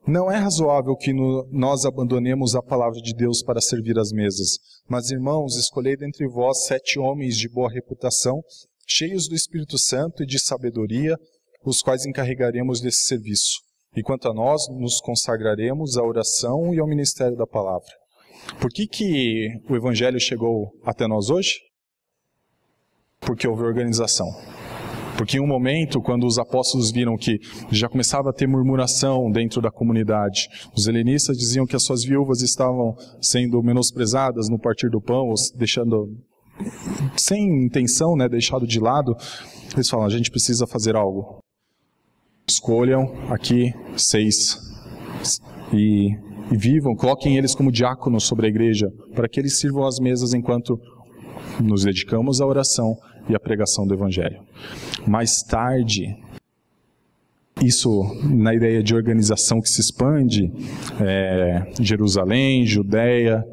não é razoável que nós abandonemos a palavra de Deus para servir às mesas, mas, irmãos, escolhei dentre vós 7 homens de boa reputação, cheios do Espírito Santo e de sabedoria, os quais encarregaremos desse serviço. E quanto a nós, nos consagraremos à oração e ao ministério da palavra. Por que o Evangelho chegou até nós hoje? Porque houve organização. Porque em um momento, quando os apóstolos viram que já começava a ter murmuração dentro da comunidade, os helenistas diziam que as suas viúvas estavam sendo menosprezadas no partir do pão, deixando sem intenção, deixado de lado, eles falam: a gente precisa fazer algo. Escolham aqui 6 e vivam, coloquem eles como diáconos sobre a igreja, para que eles sirvam às mesas enquanto nos dedicamos à oração e à pregação do evangelho. Mais tarde, isso na ideia de organização que se expande, Jerusalém, Judeia,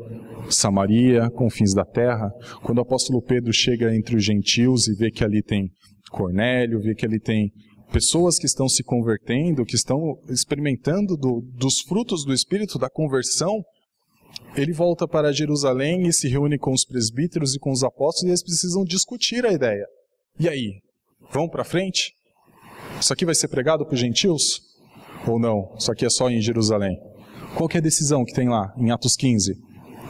Samaria, confins da terra, quando o apóstolo Pedro chega entre os gentios e vê que ali tem Cornélio, vê que ali tem pessoas que estão se convertendo, que estão experimentando dos frutos do Espírito, da conversão, ele volta para Jerusalém e se reúne com os presbíteros e com os apóstolos, e eles precisam discutir a ideia. E aí? Vão para frente? Isso aqui vai ser pregado para os gentios? Ou não? Isso aqui é só em Jerusalém? Qual que é a decisão que tem lá, em Atos 15?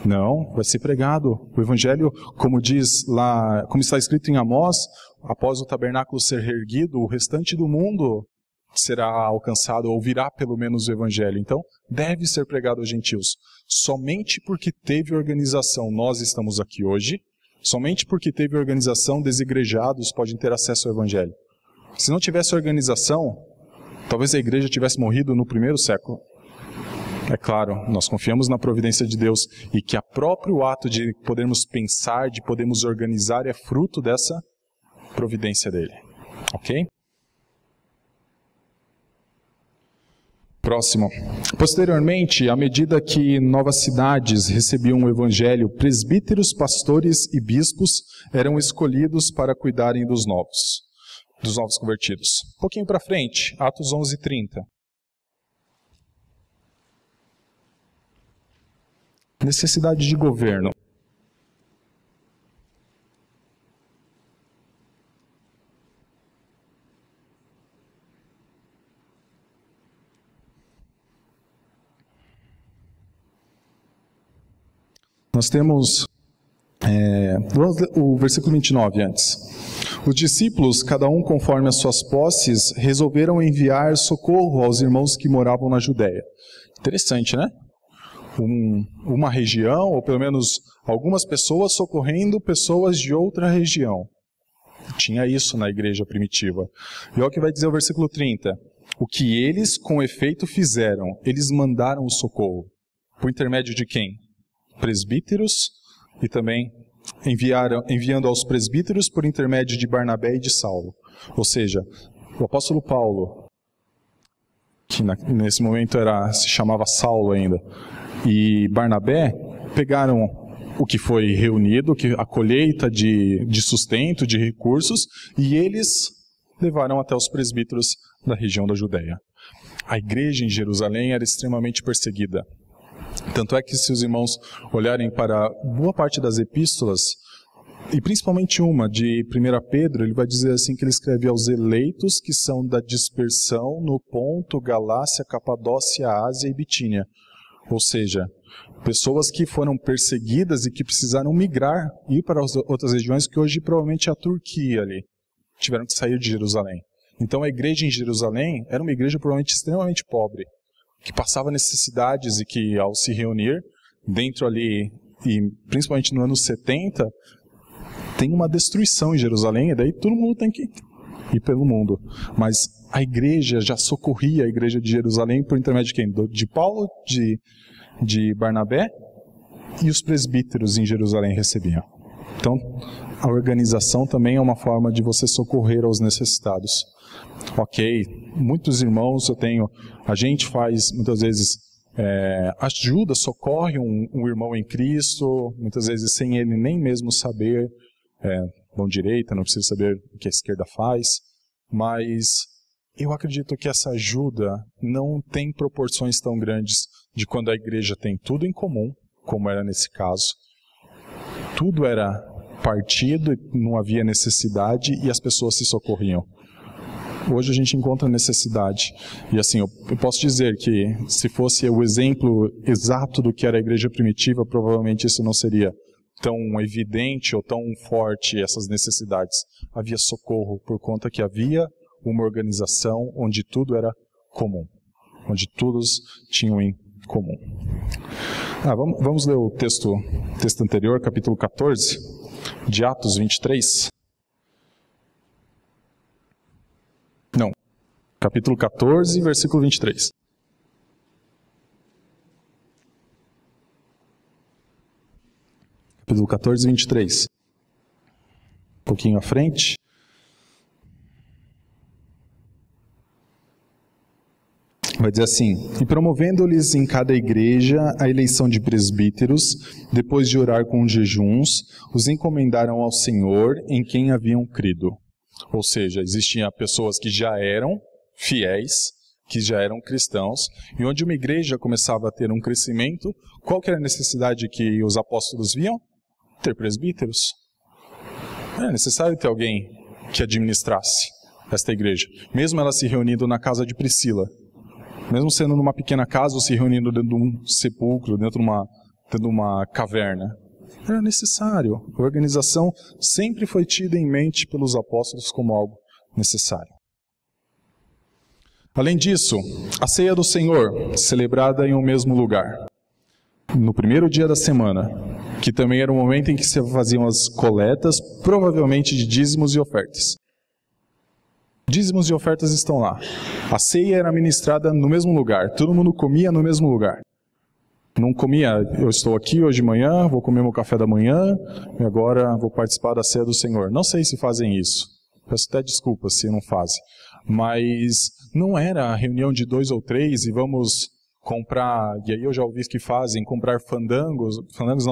Não, vai ser pregado. O Evangelho, como diz lá, como está escrito em Amós, após o tabernáculo ser reerguido, o restante do mundo será alcançado, ouvirá pelo menos o Evangelho. Então, deve ser pregado aos gentios. Somente porque teve organização nós estamos aqui hoje, somente porque teve organização desigrejados podem ter acesso ao Evangelho. Se não tivesse organização, talvez a igreja tivesse morrido no primeiro século. É claro, nós confiamos na providência de Deus e que o próprio ato de podermos pensar, de podermos organizar, é fruto dessa providência dele. Ok? Próximo. Posteriormente, à medida que novas cidades recebiam o evangelho, presbíteros, pastores e bispos eram escolhidos para cuidarem dos novos convertidos. Um pouquinho para frente, Atos 11:30. Necessidade de governo. Nós temos o versículo 29 antes. Os discípulos, cada um conforme as suas posses, resolveram enviar socorro aos irmãos que moravam na Judéia. Interessante, né? uma região, ou pelo menos algumas pessoas socorrendo pessoas de outra região. Tinha isso na igreja primitiva. E olha o que vai dizer o versículo 30. O que eles com efeito fizeram, eles mandaram o socorro. Por intermédio de quem? Presbíteros, e também enviando aos presbíteros por intermédio de Barnabé e de Saulo. Ou seja, o apóstolo Paulo, que nesse momento se chamava Saulo ainda, e Barnabé pegaram o que foi reunido, a colheita de sustento, de recursos, e eles levaram até os presbíteros da região da Judéia. A igreja em Jerusalém era extremamente perseguida. Tanto é que se os irmãos olharem para boa parte das epístolas, e principalmente uma de 1 Pedro, ele vai dizer assim que ele escreve aos eleitos que são da dispersão no Ponto, Galácia, Capadócia, Ásia e Bitínia. Ou seja, pessoas que foram perseguidas e que precisaram migrar, ir para as outras regiões, que hoje provavelmente é a Turquia ali. Tiveram que sair de Jerusalém. Então a igreja em Jerusalém era uma igreja provavelmente extremamente pobre, que passava necessidades e que ao se reunir dentro ali, e principalmente no ano 70, tem uma destruição em Jerusalém, e daí todo mundo tem que ir pelo mundo. Mas a igreja já socorria a igreja de Jerusalém por intermédio de quem? De Paulo, de Barnabé, e os presbíteros em Jerusalém recebiam. Então, a organização também é uma forma de você socorrer aos necessitados. Ok, muitos irmãos a gente faz muitas vezes ajuda, socorre um irmão em Cristo, muitas vezes sem ele nem mesmo saber, mão direita, não precisa saber o que a esquerda faz, mas eu acredito que essa ajuda não tem proporções tão grandes de quando a igreja tem tudo em comum, como era nesse caso. Tudo era partido, não havia necessidade e as pessoas se socorriam. Hoje a gente encontra necessidade. E assim, eu posso dizer que se fosse o exemplo exato do que era a igreja primitiva, provavelmente isso não seria tão evidente ou tão forte, essas necessidades. Havia socorro por conta que havia uma organização onde tudo era comum, onde todos tinham em comum. Vamos ler o texto anterior, capítulo 14, de Atos 23. Não, capítulo 14, versículo 23. Capítulo 14, 23. Um pouquinho à frente. Vai dizer assim: e promovendo-lhes em cada igreja a eleição de presbíteros, depois de orar com jejuns, os encomendaram ao Senhor em quem haviam crido. Ou seja, existiam pessoas que já eram fiéis, que já eram cristãos, e onde uma igreja começava a ter um crescimento, qual que era a necessidade que os apóstolos viam? Ter presbíteros. É necessário ter alguém que administrasse esta igreja, mesmo ela se reunindo na casa de Priscila. Mesmo sendo numa pequena casa ou se reunindo dentro de um sepulcro, dentro de uma caverna. Era necessário. A organização sempre foi tida em mente pelos apóstolos como algo necessário. Além disso, a ceia do Senhor, celebrada em um mesmo lugar, no primeiro dia da semana, que também era o momento em que se faziam as coletas, provavelmente de dízimos e ofertas. Dízimos e ofertas estão lá. A ceia era ministrada no mesmo lugar. Todo mundo comia no mesmo lugar. Não comia, eu estou aqui hoje de manhã, vou comer meu café da manhã e agora vou participar da ceia do Senhor. Não sei se fazem isso. Peço até desculpas se não fazem. Mas não era a reunião de 2 ou 3 e vamos comprar, e aí eu já ouvi que fazem, comprar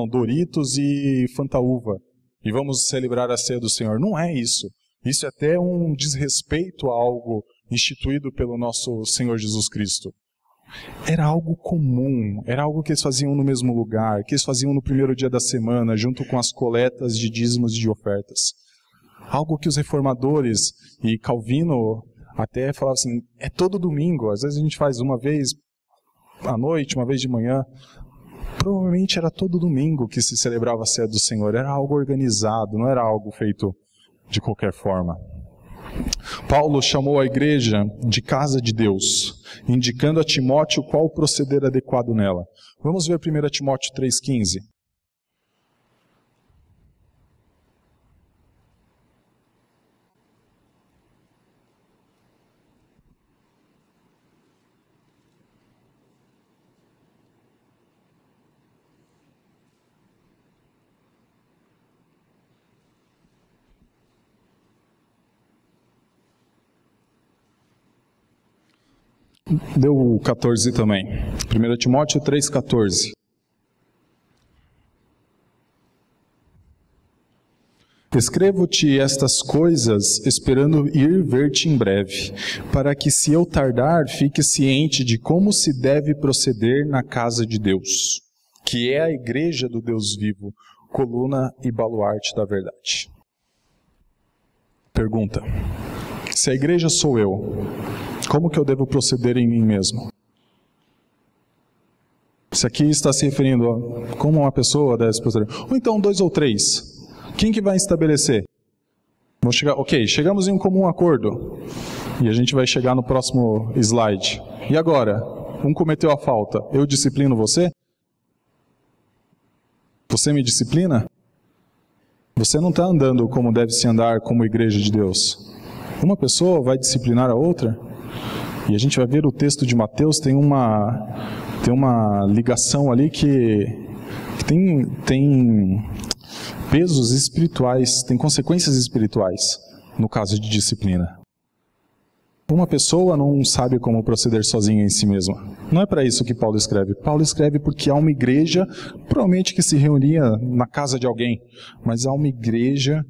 Doritos e Fantaúva. E vamos celebrar a ceia do Senhor. Não é isso. Isso é até um desrespeito a algo instituído pelo nosso Senhor Jesus Cristo. Era algo comum, era algo que eles faziam no mesmo lugar, que eles faziam no primeiro dia da semana, junto com as coletas de dízimos e de ofertas. Algo que os reformadores e Calvino até falavam assim, é todo domingo, às vezes a gente faz uma vez à noite, uma vez de manhã. Provavelmente era todo domingo que se celebrava a ceia do Senhor, era algo organizado, não era algo feito de qualquer forma. Paulo chamou a igreja de casa de Deus, indicando a Timóteo qual o proceder adequado nela. Vamos ver 1 Timóteo 3,15. Deu o 14 também. 1 Timóteo 3,14. Escrevo-te estas coisas, esperando ir ver-te em breve, para que, se eu tardar, fique ciente de como se deve proceder na casa de Deus, que é a igreja do Deus vivo, coluna e baluarte da verdade. Pergunta: se a igreja sou eu, como que eu devo proceder em mim mesmo? Se aqui está se referindo a como uma pessoa deve proceder, ou então 2 ou 3, quem que vai estabelecer? Vamos chegar, ok, chegamos em um comum acordo, e a gente vai chegar no próximo slide. E agora? Um cometeu a falta, eu disciplino você? Você me disciplina? Você não está andando como deve se andar como igreja de Deus. Uma pessoa vai disciplinar a outra? E a gente vai ver o texto de Mateus, tem uma ligação ali que tem pesos espirituais, tem consequências espirituais no caso de disciplina. Uma pessoa não sabe como proceder sozinha em si mesma. Não é para isso que Paulo escreve. Paulo escreve porque há uma igreja, provavelmente que se reunia na casa de alguém, mas há uma igreja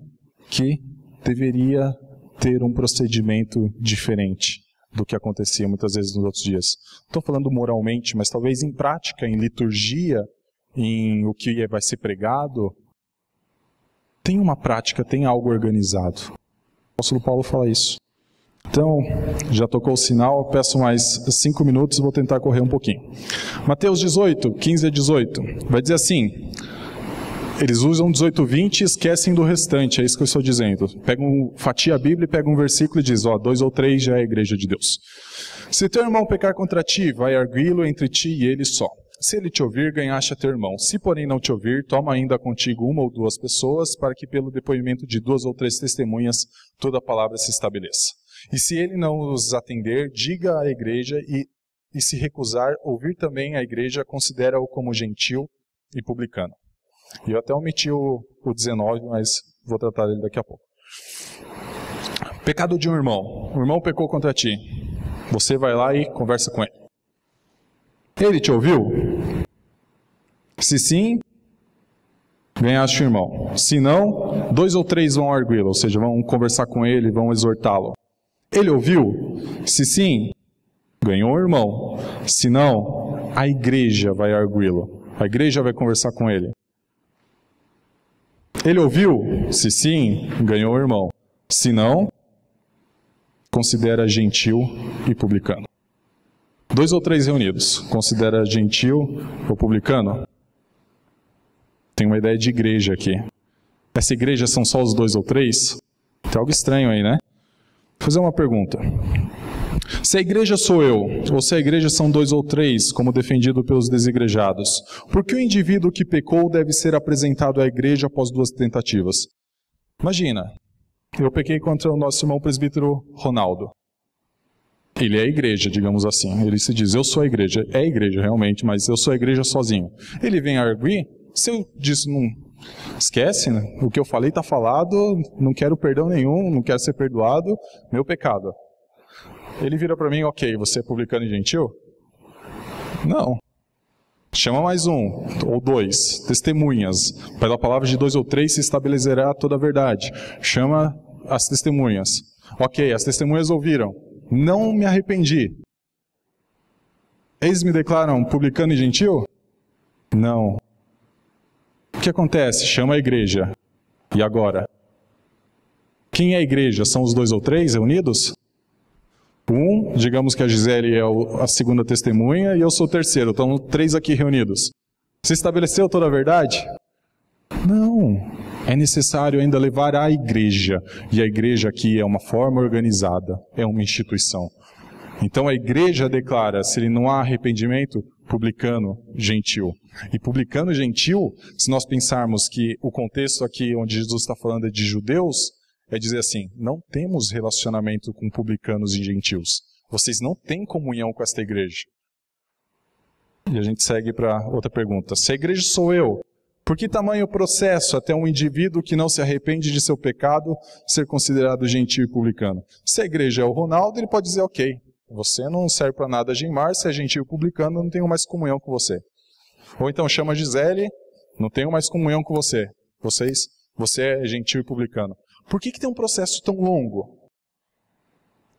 que deveria ter um procedimento diferente do que acontecia muitas vezes nos outros dias. Estou falando moralmente, mas talvez em prática, em liturgia, em o que vai ser pregado, tem uma prática, tem algo organizado. O apóstolo Paulo fala isso. Então, já tocou o sinal, peço mais 5 minutos e vou tentar correr um pouquinho. Mateus 18, 15 a 18, vai dizer assim, eles usam 18, 20 e esquecem do restante, é isso que eu estou dizendo. Fatia a Bíblia e pega um versículo e diz, 2 ou 3 já é a igreja de Deus. Se teu irmão pecar contra ti, vai arguí-lo entre ti e ele só. Se ele te ouvir, ganhaste a teu irmão. Se porém não te ouvir, toma ainda contigo 1 ou 2 pessoas, para que pelo depoimento de 2 ou 3 testemunhas, toda a palavra se estabeleça. E se ele não os atender, diga à igreja, e se recusar, ouvir também a igreja, considera-o como gentil e publicano. E eu até omiti o 19, mas vou tratar ele daqui a pouco. Pecado de um irmão. O irmão pecou contra ti. Você vai lá e conversa com ele. Ele te ouviu? Se sim, ganhaste o irmão. Se não, 2 ou 3 vão arguí-lo, ou seja, vão conversar com ele, vão exortá-lo. Ele ouviu? Se sim, ganhou o irmão. Se não, a igreja vai arguí-lo. A igreja vai conversar com ele. Ele ouviu? Se sim, ganhou o irmão. Se não, considera gentil e publicano. 2 ou 3 reunidos, considera gentil ou publicano? Tem uma ideia de igreja aqui. Essa igreja são só os 2 ou 3? Tem algo estranho aí, né? Vou fazer uma pergunta. Se a igreja sou eu, ou se a igreja são 2 ou 3, como defendido pelos desigrejados, por que o indivíduo que pecou deve ser apresentado à igreja após 2 tentativas? Imagina, eu pequei contra o nosso irmão presbítero Ronaldo. Ele é a igreja, digamos assim. Ele se diz, eu sou a igreja. É a igreja, realmente, mas eu sou a igreja sozinho. Ele vem arguir, se eu disse, não, esquece, né? O que eu falei está falado, não quero perdão nenhum, não quero ser perdoado, meu pecado. Ele vira para mim, ok, você é publicano e gentil? Não. Chama mais 1 ou 2 testemunhas. Pela palavra de 2 ou 3 se estabelecerá toda a verdade. Chama as testemunhas. Ok, as testemunhas ouviram. Não me arrependi. Eles me declaram publicano e gentil? Não. O que acontece? Chama a igreja. E agora? Quem é a igreja? São os 2 ou 3 reunidos? Digamos que a Gisele é a segunda testemunha e eu sou o terceiro. Então, 3 aqui reunidos. Se estabeleceu toda a verdade? Não. É necessário ainda levar à igreja. E a igreja aqui é uma forma organizada, é uma instituição. Então a igreja declara, se não há arrependimento, publicano gentil. E publicano gentil, se nós pensarmos que o contexto aqui onde Jesus está falando é de judeus, é dizer assim, não temos relacionamento com publicanos e gentios. Vocês não têm comunhão com esta igreja. E a gente segue para outra pergunta. Se a igreja sou eu, por que tamanho processo até um indivíduo que não se arrepende de seu pecado ser considerado gentil e publicano? Se a igreja é o Ronaldo, ele pode dizer, ok, você não serve para nada, Gilmar, se é gentil e publicano, eu não tenho mais comunhão com você. Ou então chama a Gisele, não tenho mais comunhão com você. Você é gentil e publicano. Por que tem um processo tão longo?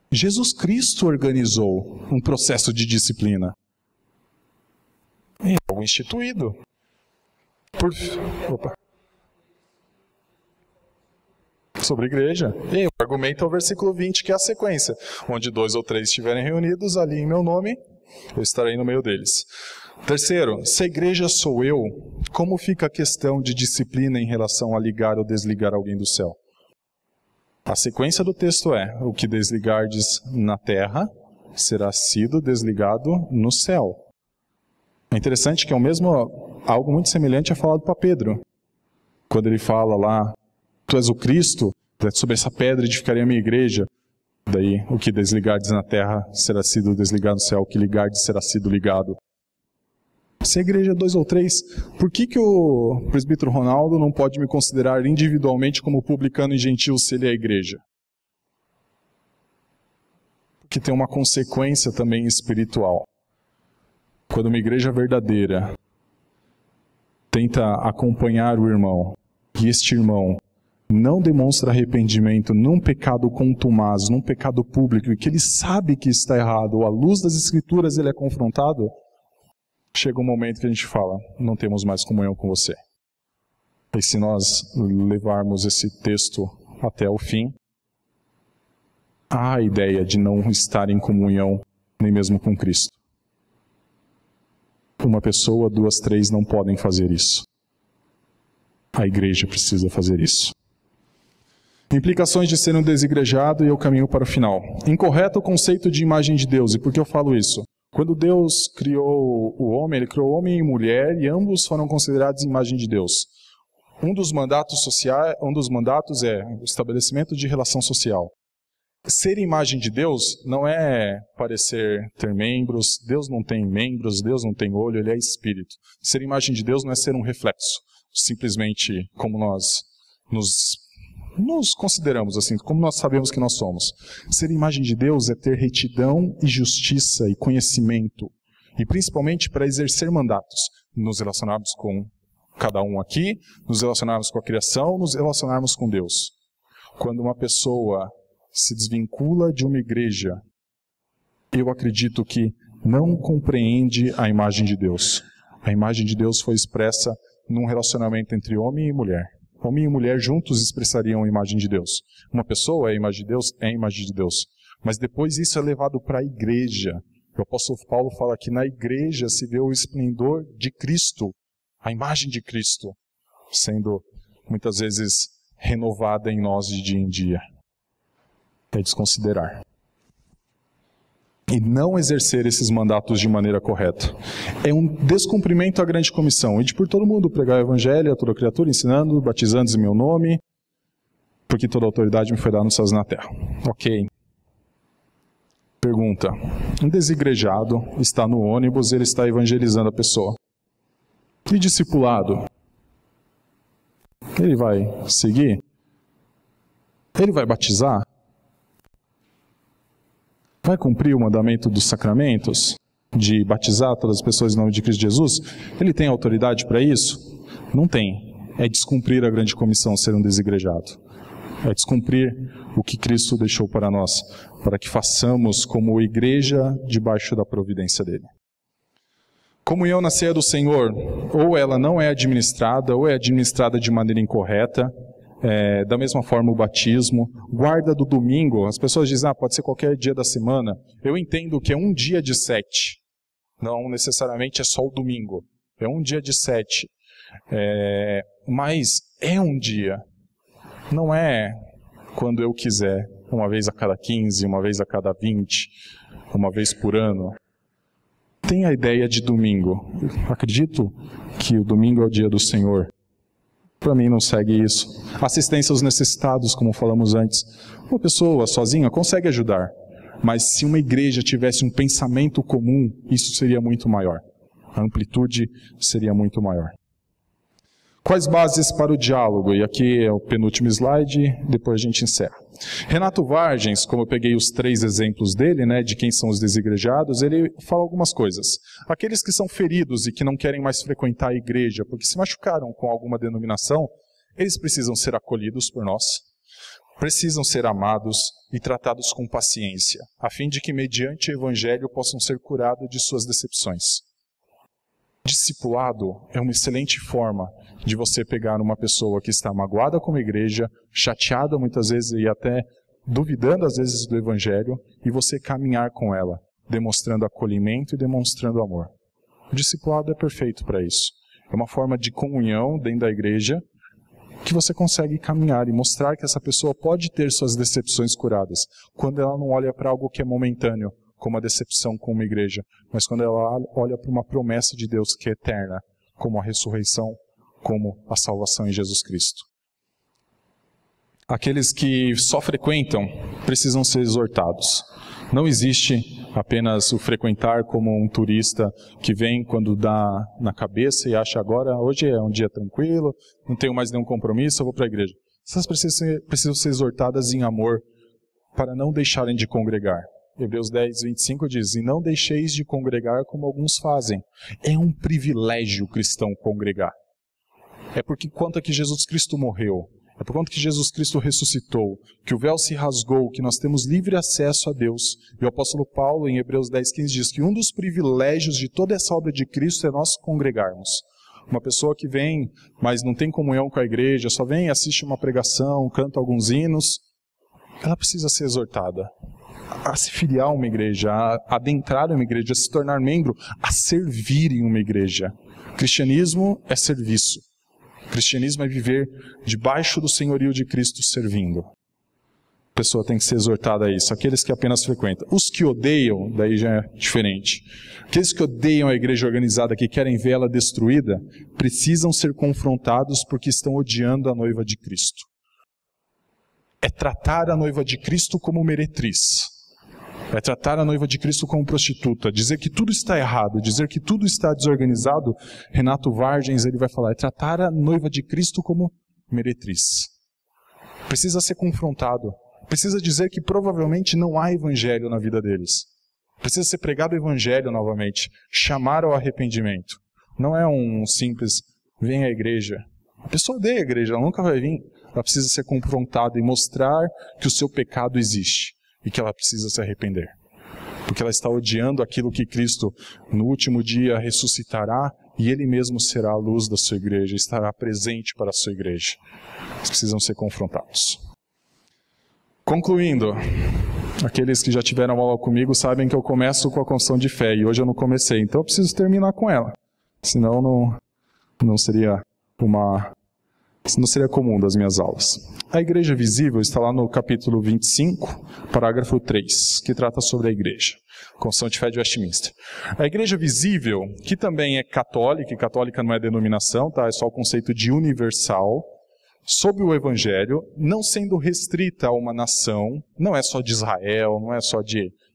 Jesus Cristo organizou um processo de disciplina. É algo instituído. Sobre a igreja. E o argumento é o versículo 20, que é a sequência. Onde 2 ou 3 estiverem reunidos, ali em meu nome, eu estarei no meio deles. Terceiro, se a igreja sou eu, como fica a questão de disciplina em relação a ligar ou desligar alguém do céu? A sequência do texto é, o que desligardes na terra, será sido desligado no céu. É interessante que é o mesmo, algo muito semelhante é falado para Pedro. Quando ele fala lá, tu és o Cristo, sobre essa pedra edificarei a minha igreja. Daí, o que desligardes na terra será sido desligado no céu, o que ligardes será sido ligado. Se a igreja é 2 ou 3, por que o presbítero Ronaldo não pode me considerar individualmente como publicano e gentil se ele é a igreja? Porque tem uma consequência também espiritual. Quando uma igreja verdadeira tenta acompanhar o irmão, e este irmão não demonstra arrependimento num pecado contumaz, num pecado público, e que ele sabe que está errado, ou à luz das Escrituras ele é confrontado, chega um momento que a gente fala, não temos mais comunhão com você. E se nós levarmos esse texto até o fim, há a ideia de não estar em comunhão nem mesmo com Cristo. Uma pessoa, 2, 3 não podem fazer isso. A igreja precisa fazer isso. Implicações de ser um desigrejado e eu caminho para o final. Incorreto o conceito de imagem de Deus. E por que eu falo isso? Quando Deus criou o homem, ele criou homem e mulher e ambos foram considerados imagem de Deus. Um dos mandatos é o estabelecimento de relação social. Ser imagem de Deus não é parecer ter membros, Deus não tem membros, Deus não tem olho, ele é espírito. Ser imagem de Deus não é ser um reflexo, simplesmente como nós nos consideramos assim, como nós sabemos que nós somos. Ser imagem de Deus é ter retidão e justiça e conhecimento, e principalmente para exercer mandatos, nos relacionarmos com cada um aqui, nos relacionarmos com a criação, nos relacionarmos com Deus. Quando uma pessoa se desvincula de uma igreja, eu acredito que não compreende a imagem de Deus. A imagem de Deus foi expressa num relacionamento entre homem e mulher. Homem e mulher juntos expressariam a imagem de Deus. Uma pessoa é a imagem de Deus, é a imagem de Deus. Mas depois isso é levado para a igreja. O apóstolo Paulo fala que na igreja se vê o esplendor de Cristo, a imagem de Cristo, sendo muitas vezes renovada em nós de dia em dia. É desconsiderar. E não exercer esses mandatos de maneira correta. É um descumprimento à grande comissão. Ide por todo mundo, pregar o evangelho a toda criatura, ensinando, batizando em meu nome, porque toda autoridade me foi dada nos céus e na terra. Ok. Pergunta. Um desigrejado está no ônibus e ele está evangelizando a pessoa. E discipulado? Ele vai seguir? Ele vai batizar? Vai cumprir o mandamento dos sacramentos? De batizar todas as pessoas em nome de Cristo Jesus? Ele tem autoridade para isso? Não tem. É descumprir a grande comissão, ser um desigrejado. É descumprir o que Cristo deixou para nós, para que façamos como igreja debaixo da providência dele. Comunhão na ceia do Senhor, ou ela não é administrada, ou é administrada de maneira incorreta. Da mesma forma o batismo, guarda do domingo, as pessoas dizem, pode ser qualquer dia da semana. Eu entendo que é um dia de 7, não necessariamente é só o domingo, é um dia de 7. Mas é um dia. Não é quando eu quiser, uma vez a cada 15, uma vez a cada 20, uma vez por ano. Tem a ideia de domingo. Acredito que o domingo é o dia do Senhor. Para mim não segue isso. Assistência aos necessitados, como falamos antes. Uma pessoa sozinha consegue ajudar. Mas se uma igreja tivesse um pensamento comum, isso seria muito maior. A amplitude seria muito maior. Quais bases para o diálogo? E aqui é o penúltimo slide, depois a gente encerra. Renato Vargens, como eu peguei os 3 exemplos dele, de quem são os desigrejados, ele fala algumas coisas. Aqueles que são feridos e que não querem mais frequentar a igreja porque se machucaram com alguma denominação, eles precisam ser acolhidos por nós, precisam ser amados e tratados com paciência, a fim de que, mediante o evangelho, possam ser curados de suas decepções. Discipulado é uma excelente forma de você pegar uma pessoa que está magoada com a igreja, chateada muitas vezes e até duvidando às vezes do evangelho, e você caminhar com ela, demonstrando acolhimento e demonstrando amor. O discipulado é perfeito para isso. É uma forma de comunhão dentro da igreja que você consegue caminhar e mostrar que essa pessoa pode ter suas decepções curadas, quando ela não olha para algo que é momentâneo, como a decepção com uma igreja, mas quando ela olha para uma promessa de Deus que é eterna, como a ressurreição, como a salvação em Jesus Cristo. Aqueles que só frequentam precisam ser exortados. Não existe apenas o frequentar como um turista que vem quando dá na cabeça e acha agora, hoje é um dia tranquilo, não tenho mais nenhum compromisso, eu vou para a igreja. Essas precisam ser exortadas em amor para não deixarem de congregar. Hebreus 10, 25 diz, e não deixeis de congregar como alguns fazem. É um privilégio cristão congregar. É porque quanto que Jesus Cristo morreu, é por conta que Jesus Cristo ressuscitou, que o véu se rasgou, que nós temos livre acesso a Deus. E o apóstolo Paulo, em Hebreus 10, 15, diz que um dos privilégios de toda essa obra de Cristo é nós congregarmos. Uma pessoa que vem, mas não tem comunhão com a igreja, só vem, assiste uma pregação, canta alguns hinos, ela precisa ser exortada a se filiar a uma igreja, a adentrar uma igreja, a se tornar membro, a servir em uma igreja. Cristianismo é serviço. Cristianismo é viver debaixo do senhorio de Cristo servindo. A pessoa tem que ser exortada a isso. Aqueles que apenas frequentam. Os que odeiam, daí já é diferente. Aqueles que odeiam a igreja organizada, que querem vê-la destruída, precisam ser confrontados porque estão odiando a noiva de Cristo. É tratar a noiva de Cristo como meretriz. É tratar a noiva de Cristo como prostituta, dizer que tudo está errado, dizer que tudo está desorganizado. Renato Vargens, ele vai falar, é tratar a noiva de Cristo como meretriz. Precisa ser confrontado, precisa dizer que provavelmente não há evangelho na vida deles. Precisa ser pregado o evangelho novamente, chamar ao arrependimento. Não é um simples, vem à igreja. A pessoa odeia a igreja, ela nunca vai vir. Ela precisa ser confrontada e mostrar que o seu pecado existe. E que ela precisa se arrepender. Porque ela está odiando aquilo que Cristo no último dia ressuscitará e Ele mesmo será a luz da sua igreja, estará presente para a sua igreja. Eles precisam ser confrontados. Concluindo, aqueles que já tiveram aula comigo sabem que eu começo com a confissão de fé e hoje eu não comecei, então eu preciso terminar com ela. Senão não seria comum das minhas aulas. A igreja visível está lá no capítulo 25, parágrafo 3, que trata sobre a igreja. Confissão de fé de Westminster. A igreja visível, que também é católica, e católica não é denominação, tá? É só o conceito de universal, sob o evangelho, não sendo restrita a uma nação, não é só de Israel, não é só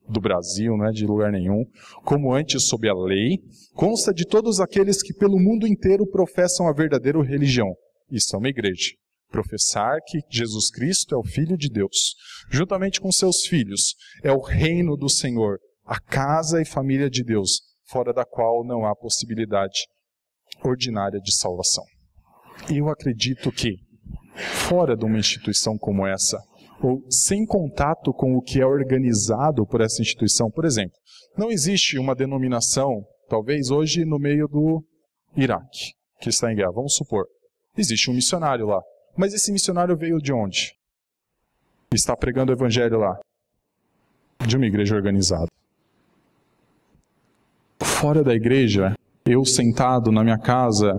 do Brasil, não é de lugar nenhum, como antes sob a lei, consta de todos aqueles que pelo mundo inteiro professam a verdadeira religião. Isso é uma igreja. Professar que Jesus Cristo é o Filho de Deus, juntamente com seus filhos, é o reino do Senhor, a casa e família de Deus, fora da qual não há possibilidade ordinária de salvação. E eu acredito que, fora de uma instituição como essa, ou sem contato com o que é organizado por essa instituição, por exemplo, não existe uma denominação, talvez hoje no meio do Iraque, que está em guerra, vamos supor. Existe um missionário lá. Mas esse missionário veio de onde? Está pregando o evangelho lá. De uma igreja organizada. Fora da igreja, eu sentado na minha casa,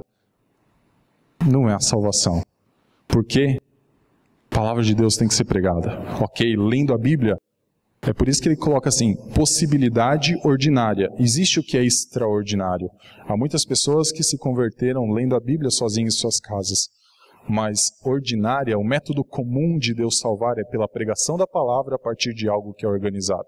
não é a salvação. Porque a palavra de Deus tem que ser pregada. Ok, lendo a Bíblia, é por isso que ele coloca assim, possibilidade ordinária. Existe o que é extraordinário. Há muitas pessoas que se converteram lendo a Bíblia sozinhos em suas casas. Mas ordinária, o método comum de Deus salvar é pela pregação da palavra a partir de algo que é organizado.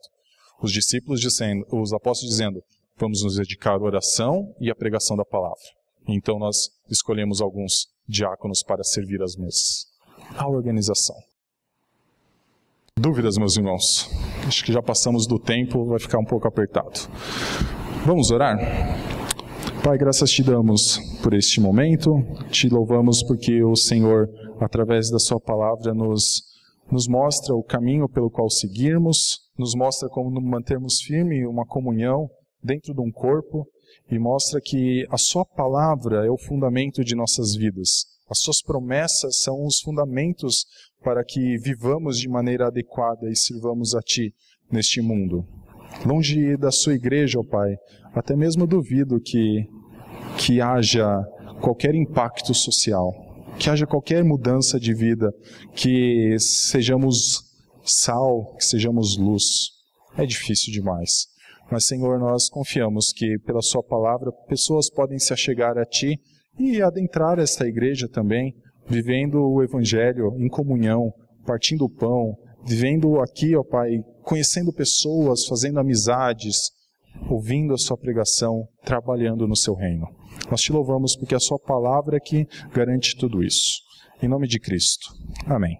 Os discípulos dizendo, os apóstolos dizendo, vamos nos dedicar à oração e à pregação da palavra. Então nós escolhemos alguns diáconos para servir as mesas. A organização. Dúvidas, meus irmãos? Acho que já passamos do tempo, vai ficar um pouco apertado. Vamos orar? Pai, graças te damos por este momento, te louvamos porque o Senhor, através da sua palavra, nos mostra o caminho pelo qual seguirmos, nos mostra como mantermos firme uma comunhão dentro de um corpo e mostra que a sua palavra é o fundamento de nossas vidas. As suas promessas são os fundamentos para que vivamos de maneira adequada e sirvamos a Ti neste mundo. Longe da sua igreja, ó Pai, até mesmo duvido que haja qualquer impacto social, que haja qualquer mudança de vida, que sejamos sal, que sejamos luz. É difícil demais. Mas, Senhor, nós confiamos que pela sua palavra pessoas podem se achegar a Ti e adentrar esta igreja também, vivendo o Evangelho em comunhão, partindo o pão, vivendo aqui, ó Pai, conhecendo pessoas, fazendo amizades, ouvindo a sua pregação, trabalhando no seu reino. Nós te louvamos porque a sua palavra é que garante tudo isso. Em nome de Cristo. Amém.